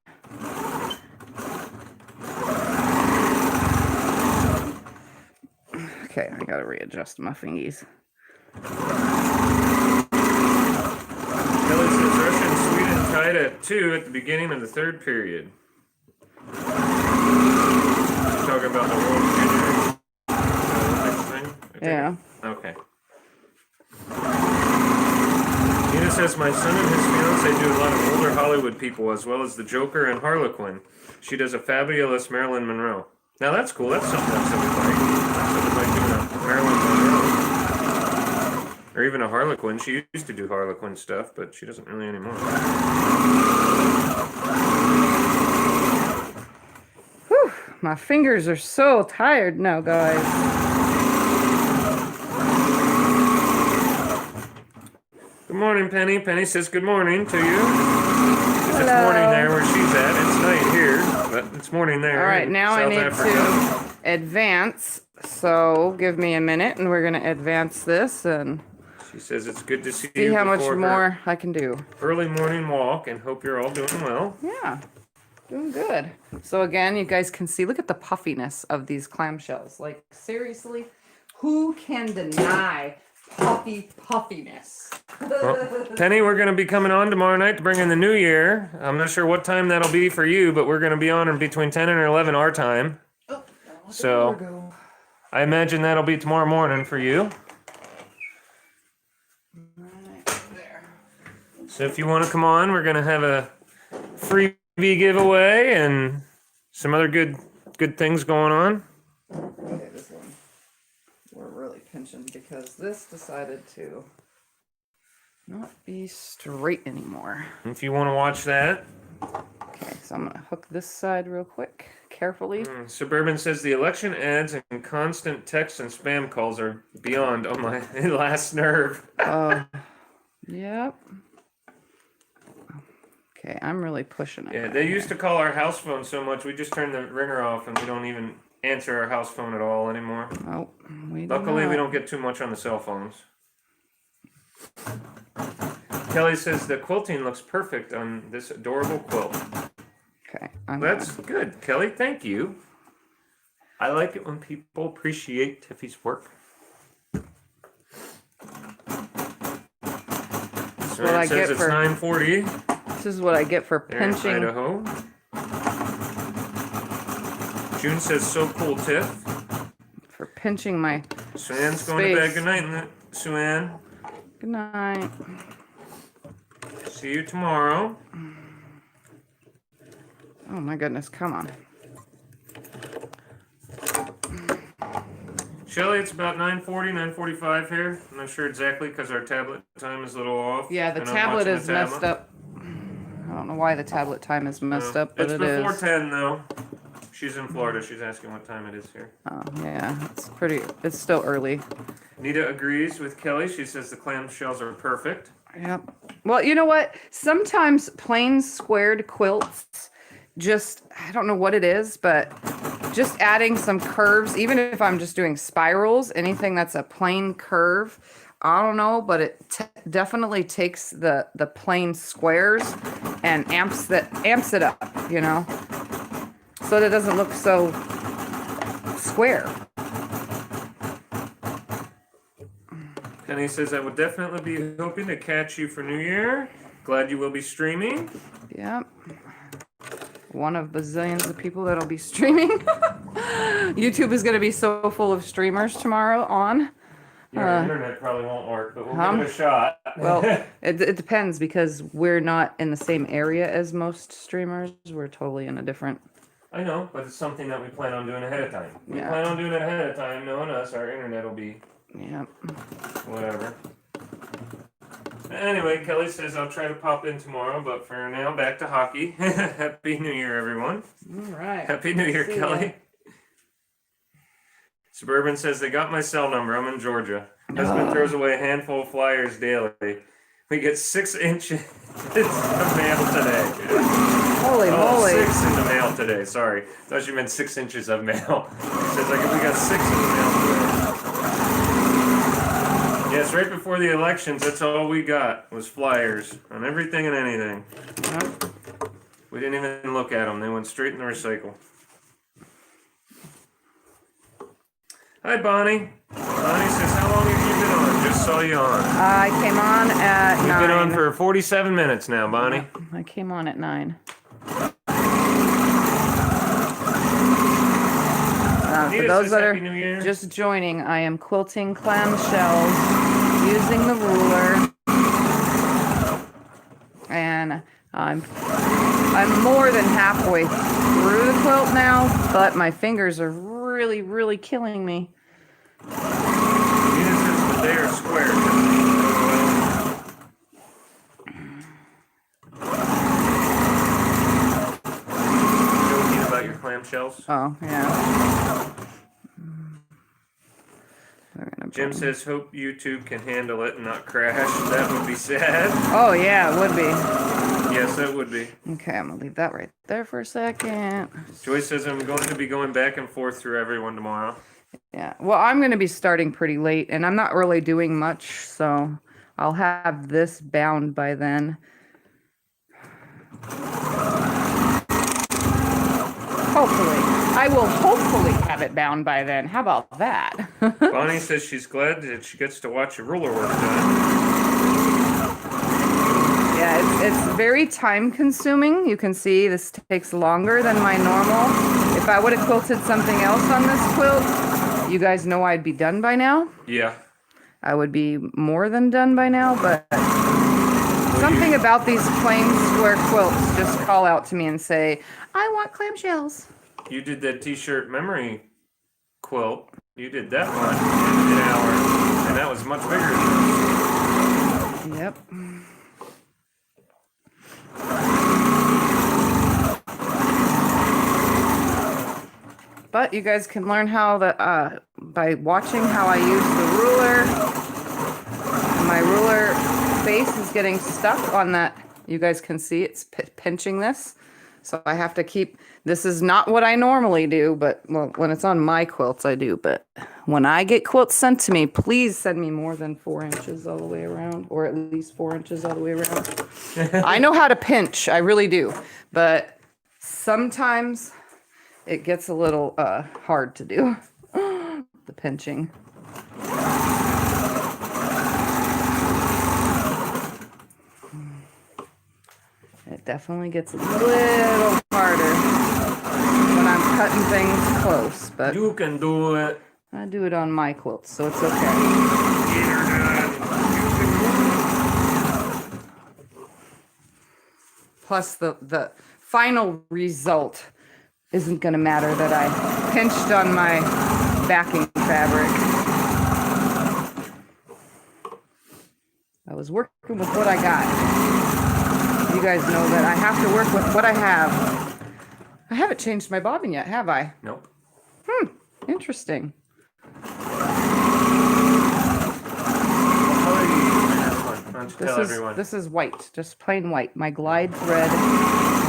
Okay, I gotta readjust my fingies. Kelly says Russia and Sweden tied at 2 at the beginning of the third period. Talking about the World Junior next thing? Yeah. Okay. Nina says my son and his fiance do a lot of older Hollywood people as well as the Joker and Harlequin. She does a fabulous Marilyn Monroe. Now that's cool. That's something else that we like. That's something like doing a Marilyn Monroe. Or even a Harlequin. She used to do Harlequin stuff, but she doesn't really anymore. Whew, my fingers are so tired now, guys. Good morning, Penny. Penny says good morning to you. It's Hello. morning there where she's at. It's night here, but it's morning there. All right, in now I South need Africa. to advance. So give me a minute and we're going to advance this and She says it's good to see see you how much before her more I can do. early morning walk and hope you're all doing well. Yeah, doing good. So again, you guys can see, look at the puffiness of these clamshells. Like seriously, who can deny puffiness? Well, Penny, we're going to be coming on tomorrow night to bring in the new year. I'm not sure what time that'll be for you, but we're going to be on in between 10 and 11 our time. Oh, So I imagine that'll be tomorrow morning for you. right there. So if you want to come on, we're going to have a freebie giveaway and some other good things going on. Okay, this one we're really pinching because this decided to not be straight anymore. If you want to watch that. Okay, so I'm gonna hook this side real quick, carefully. Suburban says the election ads and constant text and spam calls are beyond on my last nerve. Yep. Okay, I'm really pushing it. Yeah, right they here. used to call our house phone so much we just turned the ringer off and we don't even answer our house phone at all anymore. Oh, we Luckily, we don't get too much on the cell phones. Kelly says the quilting looks perfect on this adorable quilt. Okay, That's good, Kelly. Thank you. I like it when people appreciate Tiffy's work. So what it I says get it's for 9:40. This is what I get for There in pinching. Idaho. June says so cool, Tiff. For pinching my. Suan's going to bed. Good night, Suan. Good night. See you tomorrow. Oh my goodness! Come on. Shelly, it's about 9:40, 9:45 here. I'm not sure exactly because our tablet time is a little off. Yeah, the and I'm tablet watching is messed up. I don't know why the tablet time is messed up, but it's it is. before 10 though. She's in Florida. She's asking what time it is here. Oh, yeah. It's still early. Nita agrees with Kelly. She says the clamshells are perfect. Yep. Well, you know what? Sometimes plain squared quilts, just, I don't know what it is, but just adding some curves, even if I'm just doing spirals, anything that's a plain curve, I don't know, but it definitely takes the plain squares and amps it up, you know, so that it doesn't look so square. Penny says, I will definitely be hoping to catch you for New Year. Glad you will be streaming. Yep. One of bazillions of people that'll be streaming. YouTube is going to be so full of streamers tomorrow on. Your internet probably won't work, but we'll give it a shot. Well, it depends because we're not in the same area as most streamers. We're totally in a different... I know, but it's something that we plan on doing ahead of time. We Yeah. plan on doing it ahead of time. Knowing us, our internet will be... Yeah. Whatever. Anyway, Kelly says I'll try to pop in tomorrow, but for now, back to hockey. Happy New Year, everyone. All right. Happy New Year, See Kelly. ya. Suburban says they got my cell number. I'm in Georgia. Husband throws away a handful of flyers daily. We get 6 inches of mail today. Holy moly. 6 in the mail today. Sorry. Thought you meant 6 inches of mail. Says like we got 6 in the mail today. Yes, right before the elections, that's all we got was flyers on everything and anything. Yep. We didn't even look at them. They went straight in the recycle. Hi, Bonnie. Bonnie says, how long have you been on? Just saw you on. I came on at 9. You've been on for 47 minutes now, Bonnie. Yep. I came on at 9. For those that are just joining, I am quilting clamshells using the ruler, and I'm more than halfway through the quilt now, but my fingers are really killing me. Nina says that they are square. Joking about your clamshells. Oh yeah. Jim says, hope YouTube can handle it and not crash. That would be sad. Oh yeah, it would be. Yes, that would be. Okay, I'm gonna leave that right there for a second. Joyce says, I'm going to be going back and forth through everyone tomorrow. Yeah, well, I'm going to be starting pretty late, and I'm not really doing much, so I'll have this bound by then. Hopefully. I will hopefully have it bound by then. How about that? Bonnie says she's glad that she gets to watch a ruler work done. Yeah, it's very time consuming. You can see this takes longer than my normal. If I would have quilted something else on this quilt, you guys know I'd be done by now. Yeah. I would be more than done by now, but something about these plain square quilts just call out to me and say, I want clamshells. You did that t-shirt memory quilt. You did that one in an hour, and that was much bigger than this. Yep. But you guys can learn how by watching how I use the ruler. My ruler face is getting stuck on that. You guys can see it's pinching this. So I have to keep, this is not what I normally do, but well, when it's on my quilts, I do. But when I get quilts sent to me, please send me more than 4 inches all the way around, or at least 4 inches all the way around. I know how to pinch, I really do. But sometimes it gets a little hard to do, the pinching. It definitely gets a little harder when I'm cutting things close, but You can do it. I do it on my quilts, so it's okay. Get her done. Plus, the final result isn't going to matter that I pinched on my backing fabric. I was working with what I got. You guys know that I have to work with what I have. I haven't changed my bobbin yet, have I? Nope. Interesting. This is white, just plain white. My glide thread,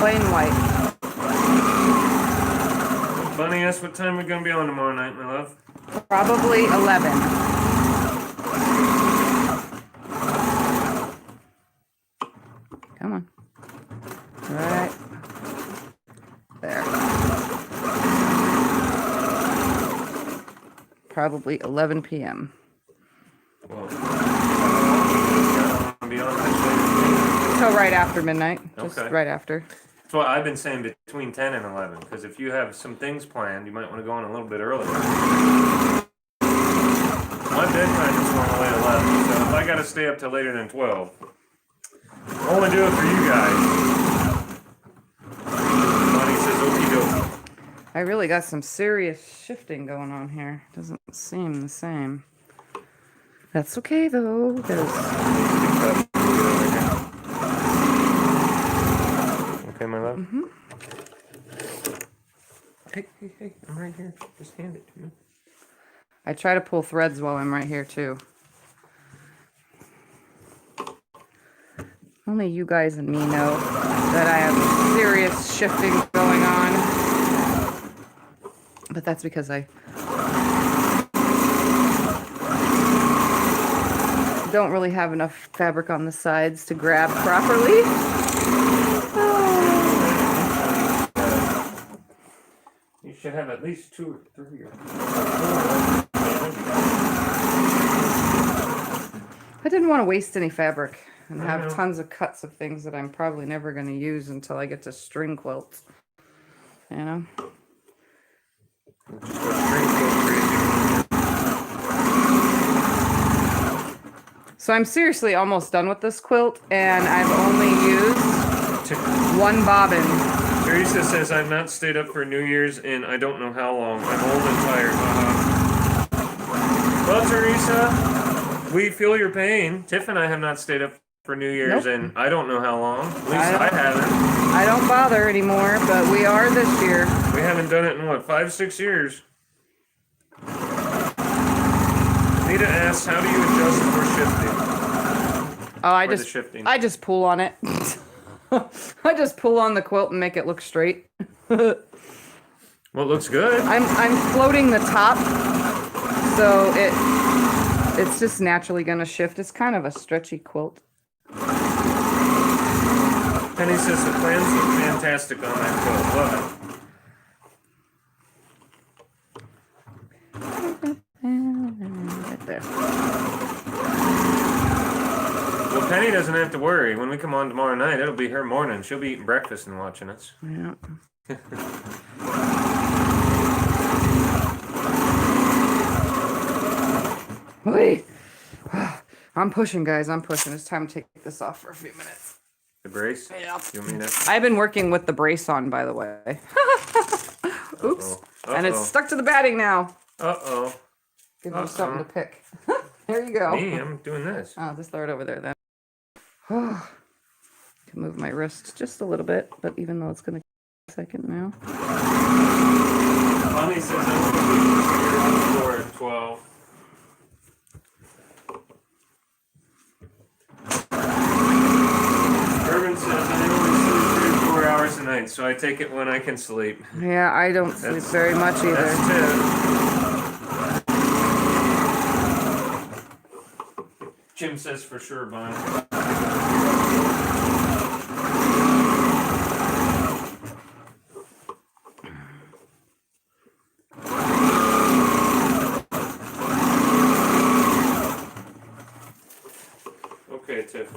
plain white. Bunny, ask what time we're gonna be on tomorrow night, my love. Probably 11. Come on. Right there. Probably 11 p.m. Well, So right after midnight. Just okay. right after. That's what I've been saying, between 10 and 11. Because if you have some things planned, you might want to go on a little bit earlier. My bedtime is normally 11, so if I got to stay up till later than 12, I want to do it for you guys. Bonnie says, okie dokie. I really got some serious shifting going on here. Doesn't seem the same. That's okay though, because okay, my love. Mm-hmm. Hey, I'm right here. Just hand it to me. I try to pull threads while I'm right here too. Only you guys and me know that I have serious shifting going on. But that's because I don't really have enough fabric on the sides to grab properly. You should have at least 2 or 3 or 4. I didn't want to waste any fabric and have tons of cuts of things that I'm probably never going to use until I get to string quilts. You know? So I'm seriously almost done with this quilt, and I've only used 1 bobbin. Teresa says, I've not stayed up for New Year's in I don't know how long. I'm old and tired. Well, Teresa, we feel your pain. Tiff and I have not stayed up for New Year's in I don't know how long. At least I haven't. I don't bother anymore, but we are this year. We haven't done it in, what, 5-6 years? Nita asks, how do you adjust for shifting? Oh, I just pull on it. I just pull on the quilt and make it look straight. Well, it looks good. I'm floating the top, so it's just naturally gonna shift. It's kind of a stretchy quilt. Penny says the plans look fantastic on that quilt. Love it. Right there. Well, Penny doesn't have to worry. When we come on tomorrow night, it'll be her morning. She'll be eating breakfast and watching us. Yeah. Wait. I'm pushing, guys. I'm pushing. It's time to take this off for a few minutes. The brace? Yeah. You want me to? I've been working with the brace on, by the way. Oops. Uh-oh. And it's stuck to the batting now. Uh-oh. Give you something to pick. There you go. Me? I'm doing this. I'll just throw it over there then. Can move my wrist just a little bit, but even though it's going to take a second now. Bonnie says I'm going to at 12. Urban says I only sleep 3 or 4 hours a night, so I take it when I can sleep. Yeah, I don't sleep very much either. That's it. Jim says for sure, Bonnie. Okay, Tiff.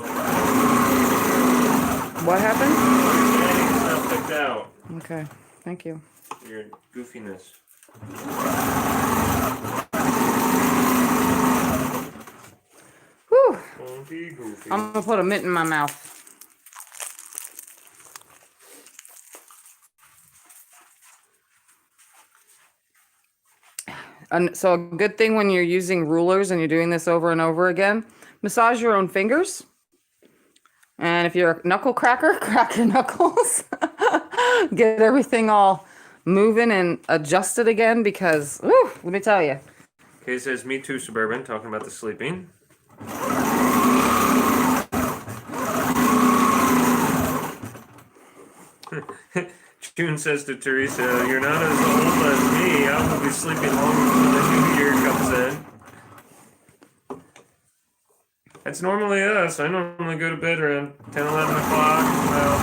What happened? Your is not picked out. Okay, thank you. Your goofiness. Whew. Goofy. I'm gonna put a mitt in my mouth. And so a good thing when you're using rulers and you're doing this over and over again, massage your own fingers. And if you're a knuckle cracker, crack your knuckles. get everything all moving and adjusted again because, whew, let me tell you. Kay says, me too, Suburban, talking about the sleeping. June says to Teresa, you're not as old as me. I will be sleeping long before the new year comes in. That's normally us. I normally go to bed around 10, 11 o'clock. Well,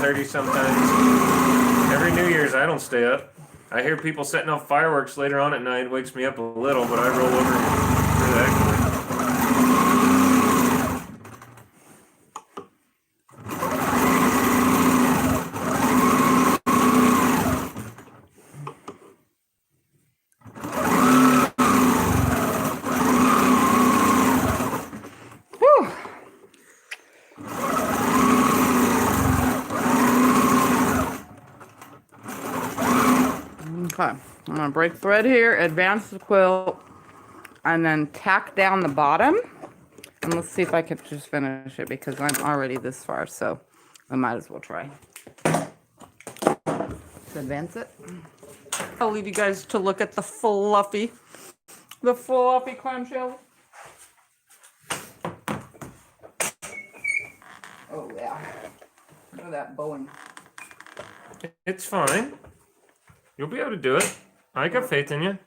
11:30 sometimes. Every New Year's, I don't stay up. I hear people setting off fireworks later on at night. It wakes me up a little, but I roll over pretty actively. Okay, I'm gonna break thread here, advance the quilt, and then tack down the bottom. And let's see if I can just finish it because I'm already this far, so I might as well try. Let's advance it. I'll leave you guys to look at the fluffy clamshell. Oh yeah, look at that bowing. It's fine. You'll be able to do it. I got faith in you.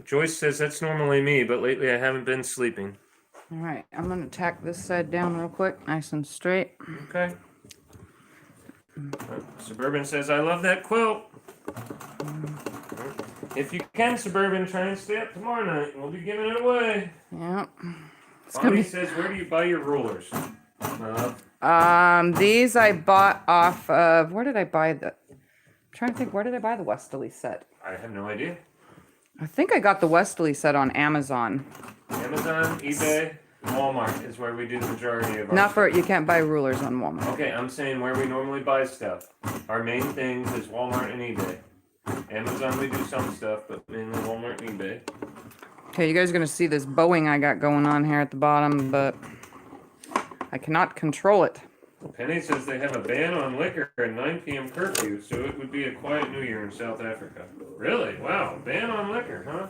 Joyce says that's normally me, but lately I haven't been sleeping. All right, I'm gonna tack this side down real quick, nice and straight. Okay. Suburban says, I love that quilt. If you can, Suburban, try and stay up tomorrow night. We'll be giving it away. Yep. Bonnie says, where do you buy your rulers? These I bought off of, where did I buy the, I'm trying to think, where did I buy the Westerly set? I have no idea. I think I got the Westerly set on Amazon. Amazon, eBay, Walmart is where we do the majority of our Not for, you can't buy rulers on Walmart. Okay, I'm saying where we normally buy stuff. Our main things is Walmart and eBay. Amazon, we do some stuff, but mainly Walmart and eBay. Okay, you guys are going to see this bowing I got going on here at the bottom, but I cannot control it. Penny says they have a ban on liquor and 9 p.m. curfew, so it would be a quiet New Year in South Africa. Really? Wow, ban on liquor, huh?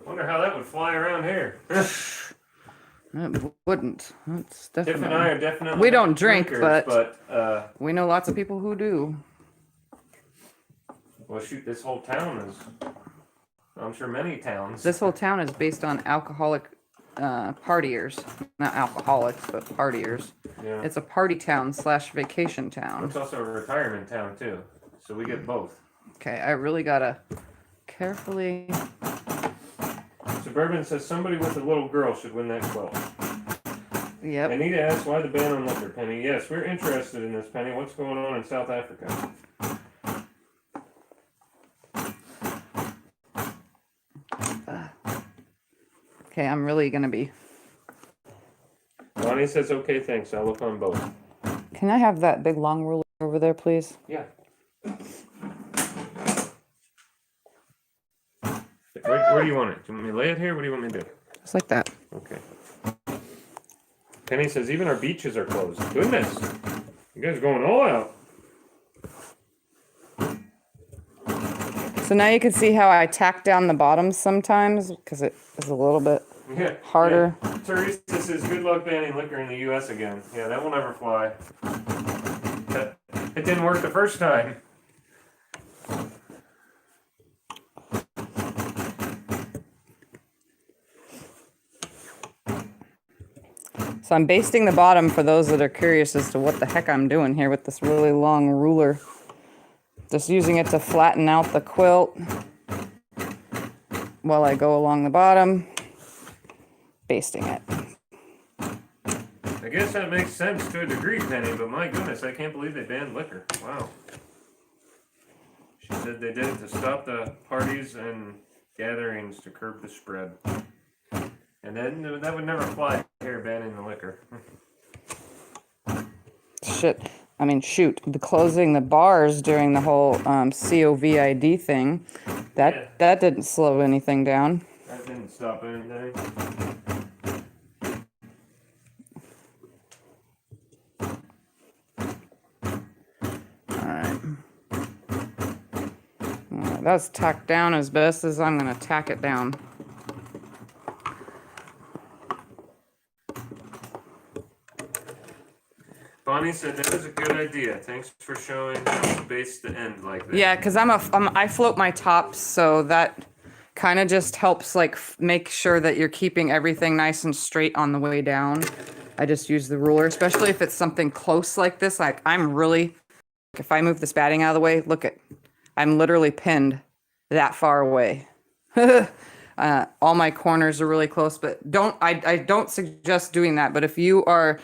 Wonder how that would fly around here. It wouldn't. That's definitely. Tiff and I are definitely. We don't drink, drinkers, but we know lots of people who do. Well, shoot, this whole town is. I'm sure many towns. This whole town is based on alcoholic partiers. Not alcoholics, but partiers. Yeah. It's a party town / vacation town. It's also a retirement town, too. So we get both. Okay, I really gotta carefully. Suburban says somebody with a little girl should win that quilt. Yep. Anita asks why the ban on liquor, Penny. Yes, we're interested in this, Penny. What's going on in South Africa? Okay, I'm really gonna be. Bonnie says, okay, thanks. I'll look on both. Can I have that big long ruler over there, please? Yeah. Where do you want it? Do you want me to lay it here? What do you want me to do? Just like that. Okay. Penny says, even our beaches are closed. Goodness. You guys are going all out. So now you can see how I tack down the bottoms sometimes because it is a little bit harder. Yeah. Teresa says, good luck banning liquor in the U.S. again. Yeah, that will never fly. It didn't work the first time. So I'm basting the bottom for those that are curious as to what the heck I'm doing here with this really long ruler. Just using it to flatten out the quilt while I go along the bottom, basting it. I guess that makes sense to a degree, Penny, but my goodness, I can't believe they banned liquor. Wow. She said they did it to stop the parties and gatherings to curb the spread. And then that would never fly here, banning the liquor. Shoot, the closing the bars during the whole COVID thing, that didn't slow anything down. That didn't stop anything. That's tacked down as best as I'm going to tack it down. Bonnie said that was a good idea. Thanks for showing the base to end like that. Yeah, because I float my tops, so that kind of just helps like make sure that you're keeping everything nice and straight on the way down. I just use the ruler, especially if it's something close like this. Like I'm really, if I move this batting out of the way, look at, I'm literally pinned that far away. All my corners are really close, but I don't suggest doing that. But if you are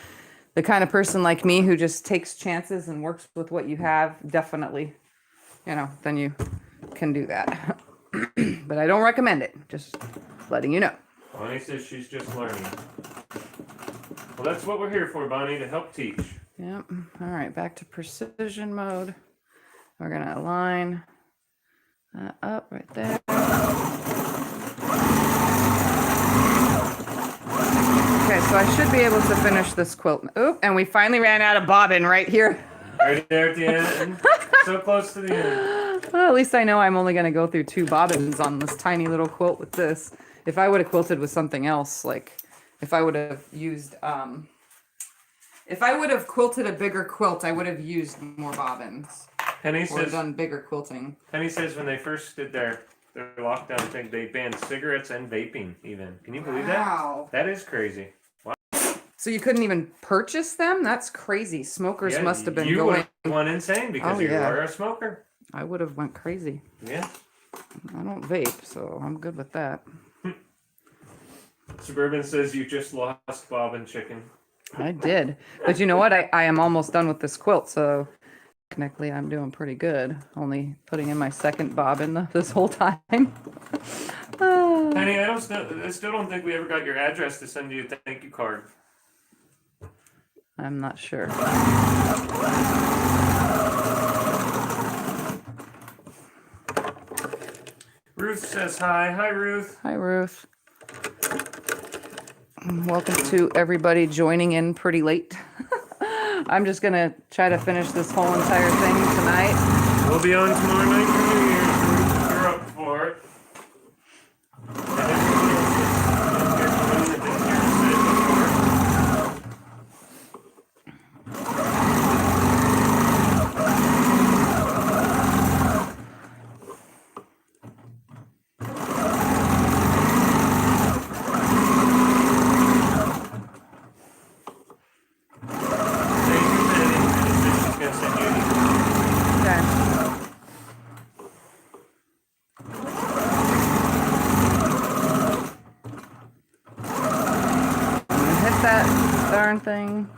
the kind of person like me who just takes chances and works with what you have, definitely, then you can do that. But I don't recommend it. Just letting you know. Bonnie says she's just learning. Well, that's what we're here for, Bonnie, to help teach. Yep. All right, back to precision mode. We're going to align that up right there. Okay, so I should be able to finish this quilt. Oop, and we finally ran out of bobbin right here. Right there at the end. So close to the end. Well, at least I know I'm only going to go through 2 bobbins on this tiny little quilt with this. If I would have quilted with something else, like if I would have used, if I would have quilted a bigger quilt, I would have used more bobbins. Penny Or says, done bigger quilting. Penny says when they first did their lockdown thing, they banned cigarettes and vaping even. Can you believe Wow. that? That is crazy. Wow. So you couldn't even purchase them? That's crazy. Smokers Yeah, must have been you going. would have gone insane because Oh, you yeah. were a smoker. I would have went crazy. Yeah. I don't vape, so I'm good with that. Suburban says you just lost bobbin chicken. I did. But you know what? I am almost done with this quilt, so technically I'm doing pretty good. Only putting in my second bobbin this whole time. Penny, I still don't think we ever got your address to send you a thank you card. I'm not sure. Ruth says hi. Hi, Ruth. Hi, Ruth. Welcome to everybody joining in pretty late. I'm just going to try to finish this whole entire thing tonight. We'll be on tomorrow night for New Year's, Ruth, if you're up for it. Thing.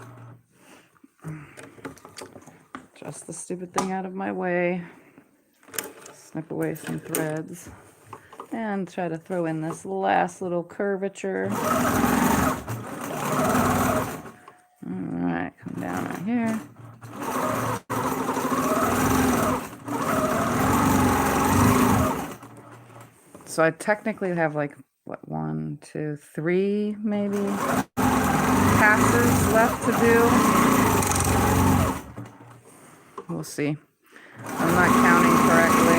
Just the stupid thing out of my way. Snip away some threads and try to throw in this last little curvature. All right, come down right here. So I technically have like what, 1, 2, 3 maybe passes left to do. We'll see. I'm not counting correctly.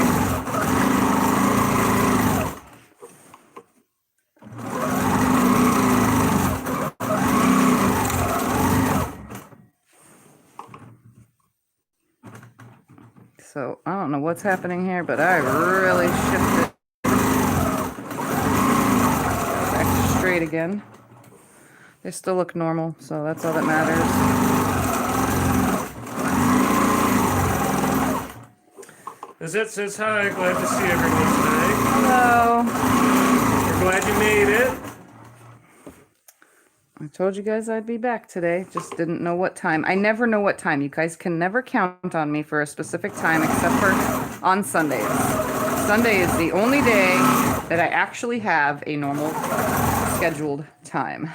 So I don't know what's happening here, but I really shifted back to straight again. They still look normal, so that's all that matters. Lizette says hi, glad to see everyone tonight. Hello. We're glad you made it. I told you guys I'd be back today, just didn't know what time. I never know what time. You guys can never count on me for a specific time except for on Sundays. Sunday is the only day that I actually have a normal scheduled time.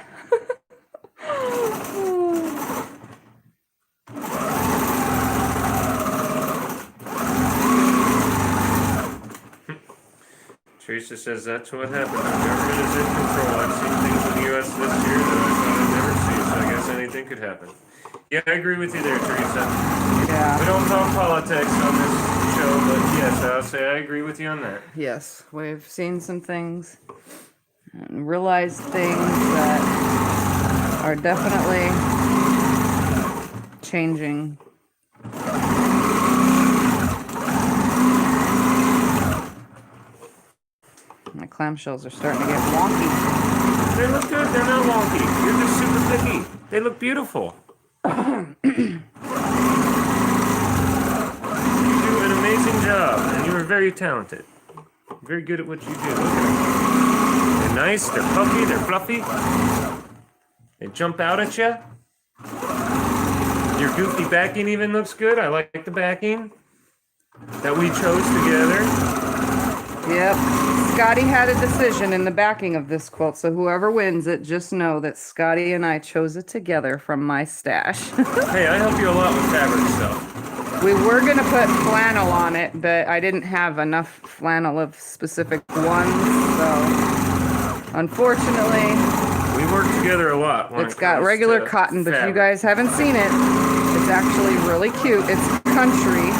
Teresa says that's what happened. The government is in control. I've seen things in the U.S. this year that I thought I'd never see, so I guess anything could happen. Yeah, I agree with you there, Teresa. Yeah. We don't talk politics on this show. show, but yes, I'll say I agree with you on that. Yes, we've seen some things and realized things that are definitely changing. My clamshells are starting to get wonky. They look good. They're not wonky. You're just super picky. They look beautiful. You do an amazing job, and you are very talented. Very good at what you do. Look at them. They're nice. They're puffy. They're fluffy. They jump out at you. Your goofy backing even looks good. I like the backing that we chose together. Yep. Scotty had a decision in the backing of this quilt, so whoever wins it, just know that Scotty and I chose it together from my stash. Hey, I help you a lot with fabric stuff. We were going to put flannel on it, but I didn't have enough flannel of specific ones, so unfortunately... We work together a lot. It's got regular cotton, but you guys haven't seen it. It's actually really cute. It's country.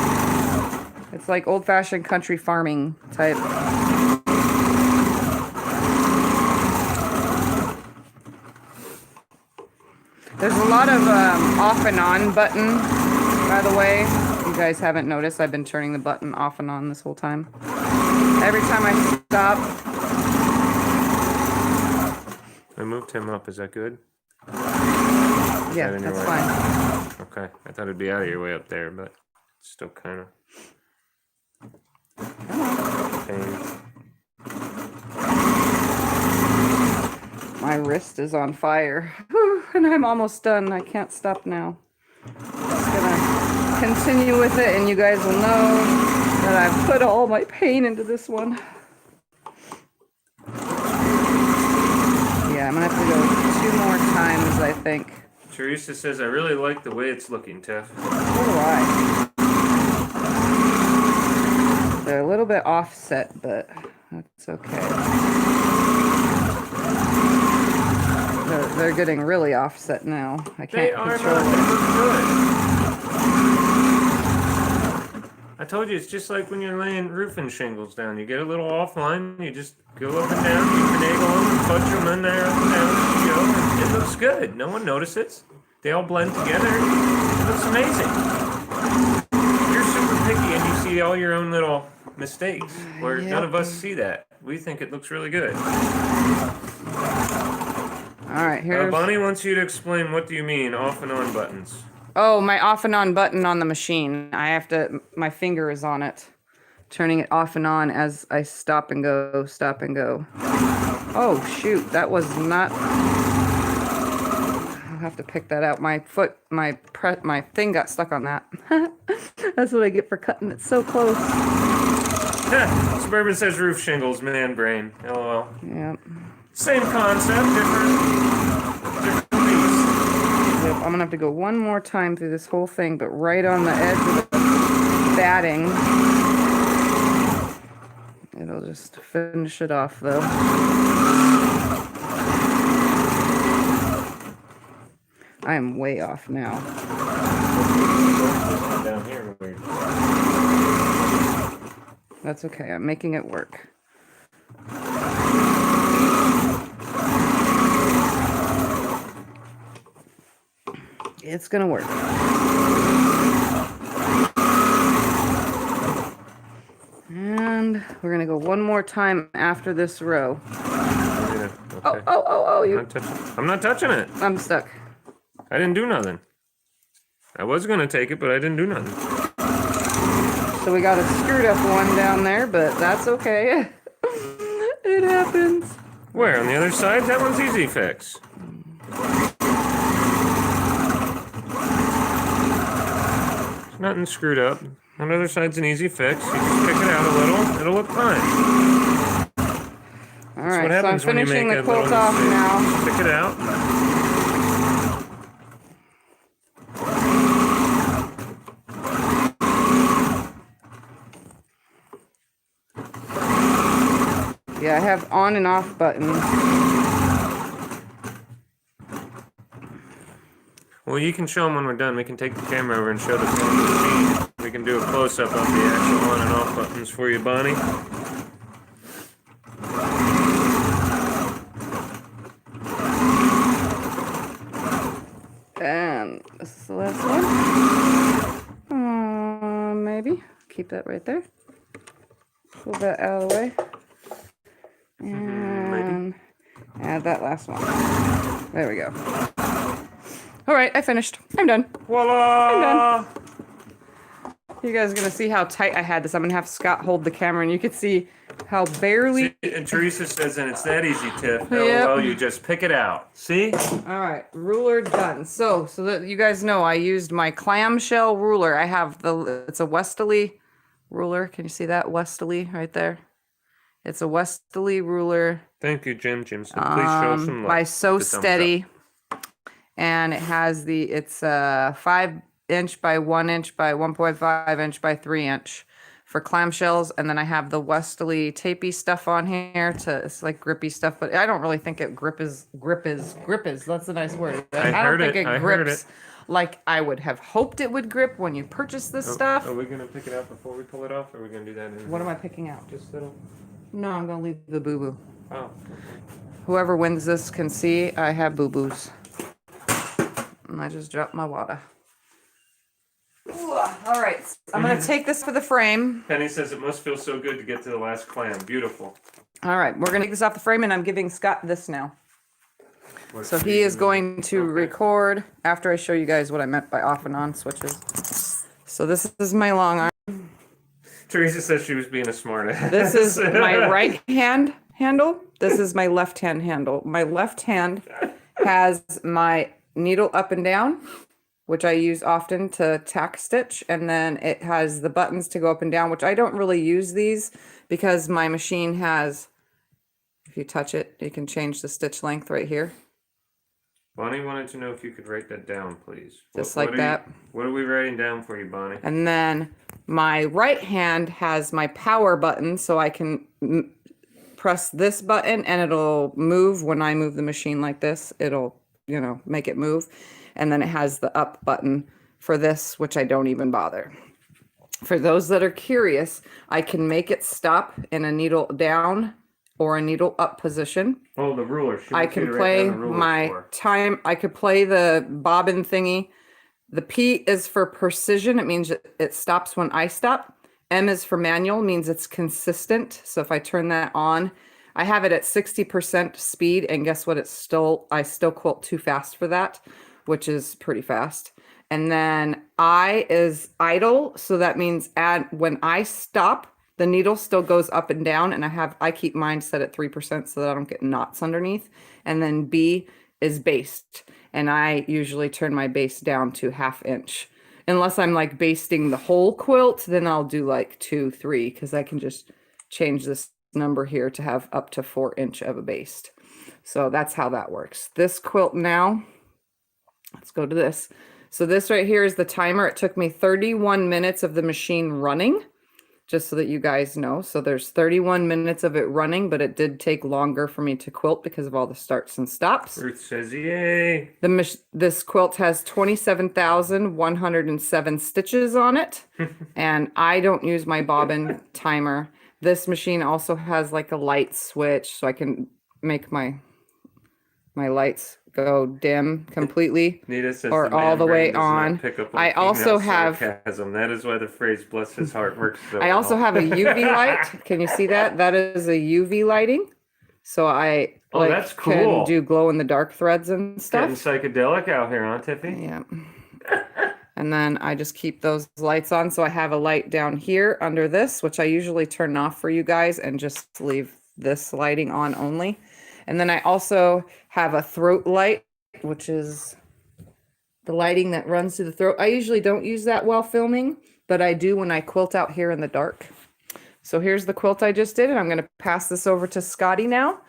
It's like old-fashioned country farming type. There's a lot of off and on button, by the way. You guys haven't noticed, I've been turning the button off and on this whole time. Every time I stop. I moved him up. Is that good? Yeah, that's fine. Okay. I thought it'd be out of your way up there, but it's still kind of pain. My wrist is on fire. Whew, and I'm almost done. I can't stop now. Just gonna continue with it, and you guys will know that I've put all my pain into this one. Yeah, I'm gonna have to go 2 more times, I think. Teresa says, I really like the way it's looking, Tiff. So do I. They're a little bit offset, but that's okay. They're getting really offset now. I can't control it. They look good. I told you, it's just like when you're laying roofing shingles down. You get a little offline, you just go up and down, you finagle them, and touch them in there, up and down, and you go. It looks good. No one notices. They all blend together. It looks amazing. You're super picky and you see all your own little mistakes, where none of us see that. We think it looks really good. All right, here's... Bonnie wants you to explain, what do you mean, off and on buttons? Oh, my off and on button on the machine. I have to, my finger is on it, turning it off and on as I stop and go, stop and go. Oh, shoot, that was not... I'll have to pick that out. My foot, my thing got stuck on that. That's what I get for cutting it so close. Suburban says roof shingles, man brain. LOL. Yep. Same concept, different piece. Yep, I'm gonna have to go one more time through this whole thing, but right on the edge of the batting. It'll just finish it off, though. I am way off now. Down here, weird. That's okay. I'm making it work. It's gonna work. And we're gonna go one more time after this row. Okay. Oh, you. I'm not touching it. I'm stuck. I didn't do nothing. I was gonna take it, but I didn't do nothing. So we got a screwed up one down there, but that's okay. It happens. Where? On the other side? That one's easy fix. There's nothing screwed up. On the other side's an easy fix. You just pick it out a little. It'll look fine. All right, so I'm finishing the quilt off now. Pick it out. Yeah, I have on and off buttons. Well, you can show them when we're done. We can take the camera over and show the machine. We can do a close-up of the actual on and off buttons for you, Bonnie. And this is the last one. Maybe. Keep that right there. Pull that out of the way. And add that last one. There we go. All right, I finished. I'm done. Voila! I'm done. You guys are going to see how tight I had this. I'm going to have Scott hold the camera, and you can see how barely... See, and Teresa says, and it's that easy, Tiff. Yep. LOL, you just pick it out. See? All right, ruler done. So that you guys know, I used my clamshell ruler. I have it's a Westerly ruler. Can you see that? Westerly right there. It's a Westerly ruler. Thank you, Jim. Jim said, please show some love. By So The thumbs Steady. And it has it's 5 inch by 1 inch by 1.5 inch by 3 inch for clamshells. And then I have the Westerly tapey stuff on here it's like grippy stuff, but I don't really think it grip is. That's a nice word. I don't think it grips like I would have hoped it would grip when you purchase this stuff. Are we going to pick it out before we pull it off, or are we going to do that? What am I picking out? Just little. No, I'm going to leave the boo-boo. Oh. Whoever wins this can see I have boo-boos. And I just dropped my water. Ooh, all right, I'm going to take this for the frame. Penny says it must feel so good to get to the last clam. Beautiful. All right, we're going to take this off the frame, and I'm giving Scott this now. So he is going to record after I show you guys what I meant by off and on switches. So this is my long arm. Teresa says she was being a smart ass. This is my right hand handle. This is my left hand handle. My left hand has my needle up and down, which I use often to tack stitch. And then it has the buttons to go up and down, which I don't really use these because my machine has, if you touch it, you can change the stitch length right here. Bonnie wanted to know if you could write that down, please. Just like that. What are we writing down for you, Bonnie? And then my right hand has my power button, so I can press this button and it'll move. When I move the machine like this, it'll, make it move. And then it has the up button for this, which I don't even bother. For those that are curious, I can make it stop in a needle down or a needle up position. Oh, the ruler. I can play my time. I could play the bobbin thingy. The P is for precision. It means it stops when I stop. M is for manual, means it's consistent. So if I turn that on, I have it at 60% speed, and guess what? I still quilt too fast for that, which is pretty fast. And then I is idle. So that means when I stop, the needle still goes up and down, and I keep mine set at 3% so that I don't get knots underneath. And then B is based, and I usually turn my base down to 1/2 inch. Unless I'm like basting the whole quilt, then I'll do like 2, 3, because I can just change this number here to have up to 4 inch of a baste. So that's how that works. This quilt now, let's go to this. So this right here is the timer. It took me 31 minutes of the machine running, just so that you guys know. So there's 31 minutes of it running, but it did take longer for me to quilt because of all the starts and stops. Ruth says, yay. This quilt has 27,107 stitches on it, and I don't use my bobbin timer. This machine also has like a light switch, so I can make my lights go dim completely or all the way on. I also have sarcasm. That is why the phrase "bless his heart" works so I also well. have a UV light. Can you see that? That is a UV lighting. So I that's cool. Can do glow in the dark threads and stuff. Getting psychedelic out here, huh, Tiffy? Yeah. And then I just keep those lights on. So I have a light down here under this, which I usually turn off for you guys and just leave this lighting on only. And then I also have a throat light, which is the lighting that runs through the throat. I usually don't use that while filming, but I do when I quilt out here in the dark. So here's the quilt I just did, and I'm going to pass this over to Scotty now.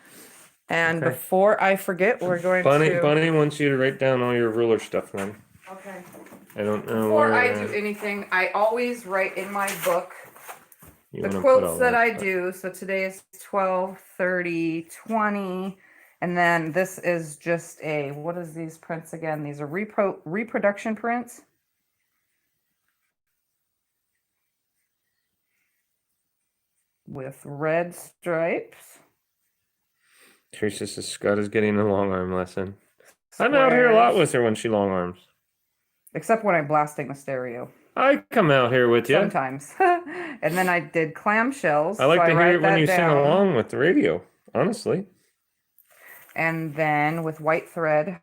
And before I forget, we're going to... Bonnie wants you to write down all your ruler stuff then. Okay. I don't know Before I do anything, I always write in my book the quilts that I do. So today is 12, 30, 20. And then this is just what is these prints again? These are reproduction prints. with red stripes. Teresa says Scott is getting a long arm lesson. I'm out here a lot with her when she long arms. Except when I'm blasting the stereo. I come out here with you. Sometimes. And then I did clamshells. I like to hear it when you down. sing along with the radio, honestly. And then with white thread,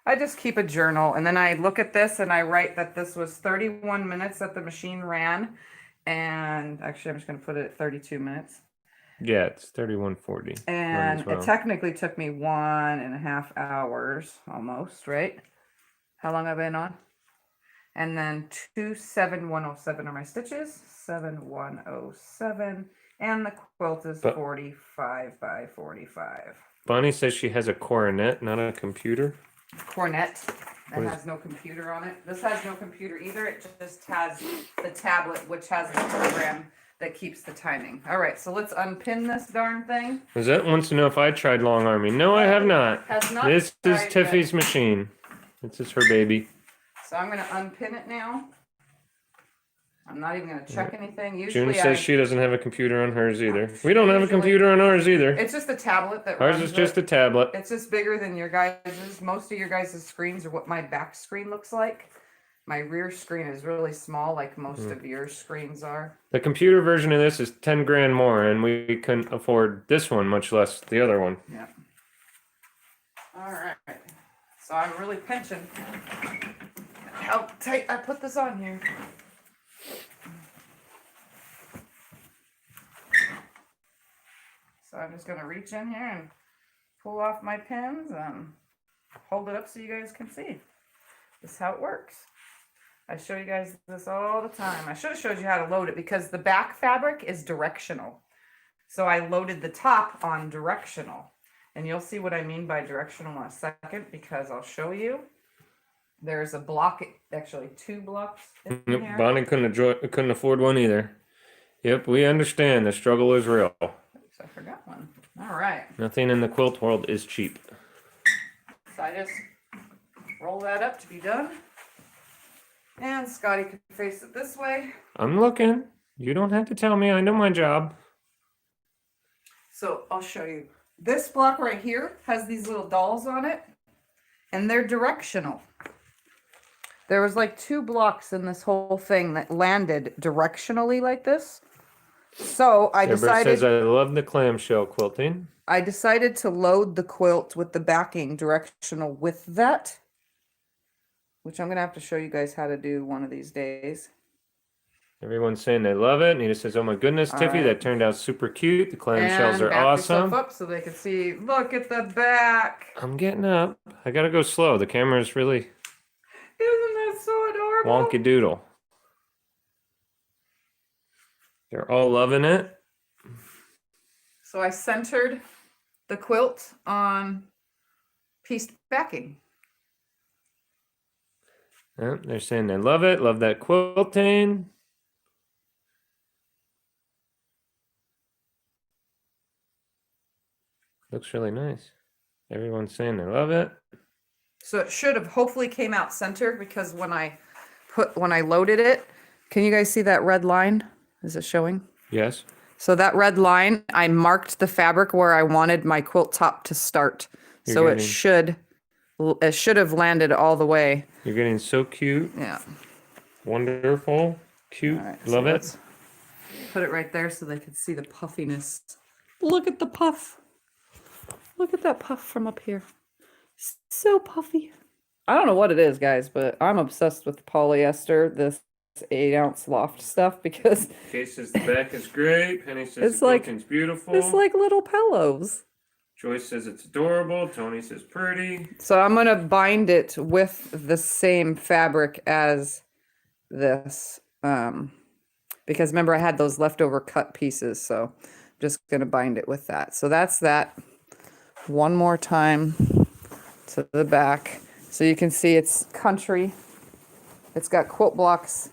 I just keep a journal. And then I look at this and I write that this was 31 minutes that the machine ran. And actually, I'm just going to put it at 32 minutes. Yeah, it's 31:40. And it technically took me 1.5 hours almost, right? How long I've been on? And then 27107 are my stitches. 7107. And the quilt is 45 by 45. Bonnie says she has a coronet, not a computer. Cornet. That has no computer on it. This has no computer either. It just has the tablet, which has the program that keeps the timing. All right, so let's unpin this darn thing. Lizette wants to know if I tried long arming. No, I have not. This is Tiffy's machine. This is her baby. So I'm going to unpin it now. I'm not even going to check anything. Usually June says she doesn't have a computer on hers either. We don't have a computer on ours either. It's just a tablet that ours is just a tablet. It's just bigger than your guys's. Most of your guys' screens are what my back screen looks like. My rear screen is really small, like most of your screens are. The computer version of this is 10 grand more, and we couldn't afford this one, much less the other one. Yeah. All right. So I'm really pinching how tight I put this on here. So I'm just going to reach in here and pull off my pins and hold it up so you guys can see. This is how it works. I show you guys this all the time. I should have showed you how to load it because the back fabric is directional. So I loaded the top on directional. And you'll see what I mean by directional in a second because I'll show you. There's a block, actually 2 blocks in here. Bonnie couldn't afford one either. Yep, we understand. The struggle is real. Oops, I forgot one. All right. Nothing in the quilt world is cheap. So I just roll that up to be done. And Scotty can face it this way. I'm looking. You don't have to tell me. I know my job. So I'll show you. This block right here has these little dolls on it. And they're directional. There was like 2 blocks in this whole thing that landed directionally like this. So I decided... says, I love the clamshell quilting. I decided to load the quilt with the backing directional with that. Which I'm going to have to show you guys how to do one of these days. Everyone's saying they love it. Nita says, oh my goodness, Tiffy, right. That turned out super cute. The clamshells are back awesome. yourself up so they can see. Look at the back. I'm getting up. I got to go slow. The camera's really Isn't that so adorable? wonky doodle. They're all loving it. So I centered the quilt on pieced backing. Yep, they're saying they love it. Love that quilting. Looks really nice. Everyone's saying they love it. So it should have hopefully came out centered because when I loaded it, can you guys see that red line? Is it showing? Yes. So that red line, I marked the fabric where I wanted my quilt top to start. So it should have landed all the way. You're getting so cute. Yeah. Wonderful. Cute. Right, love so it. Put it right there so they can see the puffiness. Look at the puff. Look at that puff from up here. So puffy. I don't know what it is, guys, but I'm obsessed with polyester, this 8-ounce loft stuff, because Kay says the back is great. Penny says it's the like quilting's beautiful. it's like little pillows. Joyce says it's adorable. Tony says pretty. So I'm gonna bind it with the same fabric as this, because remember I had those leftover cut pieces, so I'm just gonna bind it with that. So that's that. One more time to the back, so you can see it's country. It's got quilt blocks.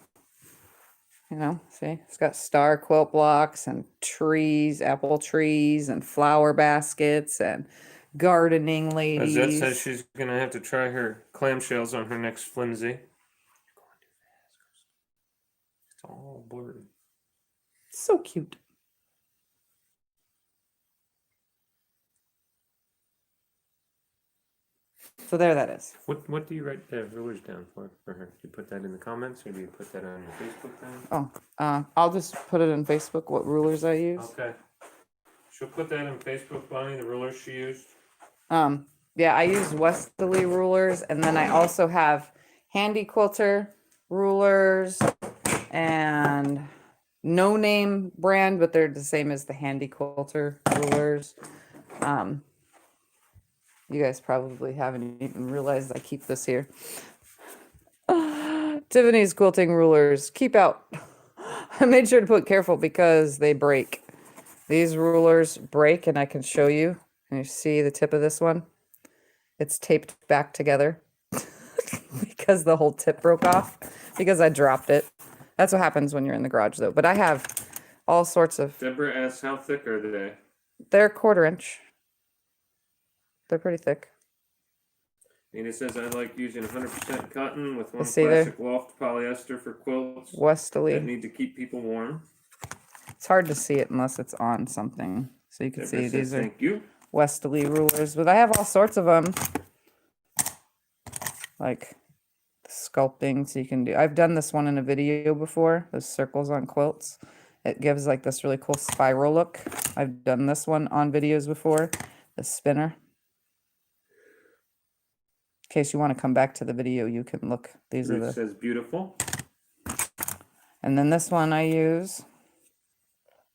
You know, see, it's got star quilt blocks and trees, apple trees, and flower baskets and gardening ladies. That says she's gonna have to try her clamshells on her next flimsy. It's all blurry. So cute. So there that is. What do you write the rulers down for her? Do you put that in the comments or do you put that on your Facebook page? Oh, I'll just put it in Facebook, what rulers I use. Okay. She'll put that in Facebook, Bonnie, the rulers she used. Yeah, I use Westerly rulers, and then I also have Handy Quilter rulers and no name brand, but they're the same as the Handy Quilter rulers. You guys probably haven't even realized I keep this here. Tiffany's quilting rulers. Keep out. I made sure to put careful because they break. These rulers break, and I can show you. Can you see the tip of this one? It's taped back together because the whole tip broke off because I dropped it. That's what happens when you're in the garage, though. But I have all sorts of... Deborah asks, how thick are they? They're 1/4 inch. They're pretty thick. And it says, I like using 100% cotton with one Let's see there. classic loft polyester for quilts that Westerly. need to keep people warm. It's hard to see it unless it's on something. So you can Deborah see says, these are thank you. Westerly rulers. But I have all sorts of them. Like sculpting, so you can do... I've done this one in a video before. Those circles on quilts. It gives like this really cool spiral look. I've done this one on videos before. The spinner. In case you want to come back to the video, you can look. These are Ruth the... says beautiful. And then this one I use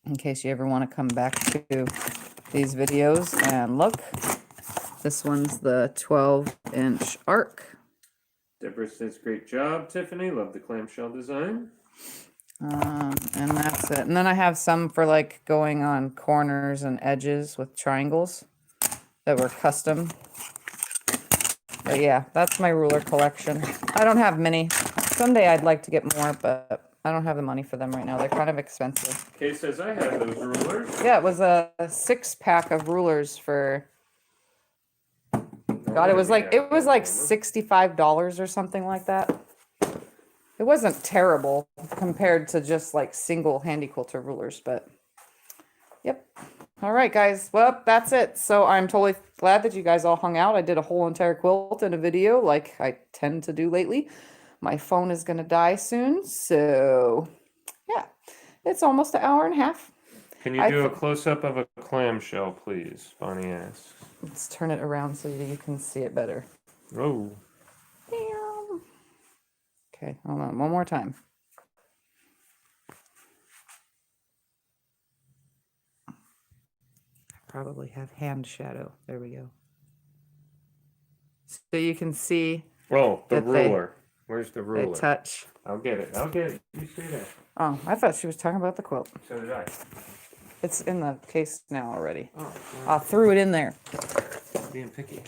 in case you ever want to come back to these videos and look. This one's the 12-inch arc. Deborah says, great job, Tiffany. Love the clamshell design. And that's it. And then I have some for like going on corners and edges with triangles that were custom. But yeah, that's my ruler collection. I don't have many. Someday I'd like to get more, but I don't have the money for them right now. They're kind of expensive. Kay says, I have those rulers. Yeah, it was a 6-pack of rulers for... God, it was like $65 or something like that. It wasn't terrible compared to just like single handy quilter rulers, but yep. All right, guys. Well, that's it. So I'm totally glad that you guys all hung out. I did a whole entire quilt in a video like I tend to do lately. My phone is going to die soon. So yeah, it's almost an hour and a half. Can you do a close-up of a clamshell, please? Bonnie asks. Let's turn it around so you can see it better. Oh. Okay, hold on one more time. I probably have hand shadow. There we go. So you can see. Oh, the that ruler. Where's the ruler? They touch. I'll get it. I'll get it. You see that? Oh, I thought she was talking about the quilt. So did I. It's in the case now already. Oh, I threw it in there. being picky.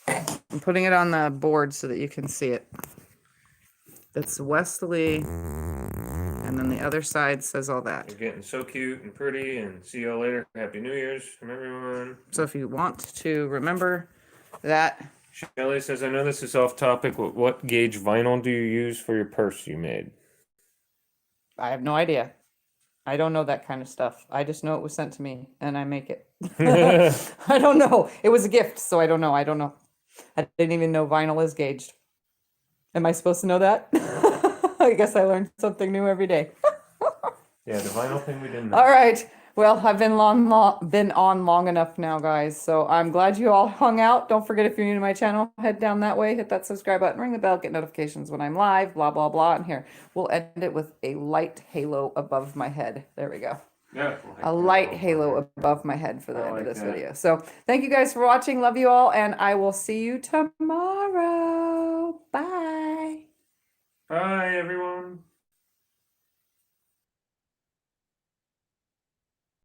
I'm putting it on the board so that you can see it. It's Westerly, and then the other side says all that. You're getting so cute and pretty, and see y'all later. Happy New Year's from everyone. So if you want to remember that. Shelly says, I know this is off topic, but what gauge vinyl do you use for your purse you made? I have no idea. I don't know that kind of stuff. I just know it was sent to me, and I make it. I don't know. It was a gift, so I don't know. I didn't even know vinyl is gauged. Am I supposed to know that? I guess I learned something new every day. Yeah, the vinyl thing we didn't know. All right. Well, I've been on long enough now, guys. So I'm glad you all hung out. Don't forget, if you're new to my channel, head down that way, hit that subscribe button, ring the bell, get notifications when I'm live, blah, blah, blah. And here, we'll end it with a light halo above my head. There we go. Yeah, A light halo above my head for the end of like this that. video. So thank you guys for watching. Love you all. And I will see you tomorrow.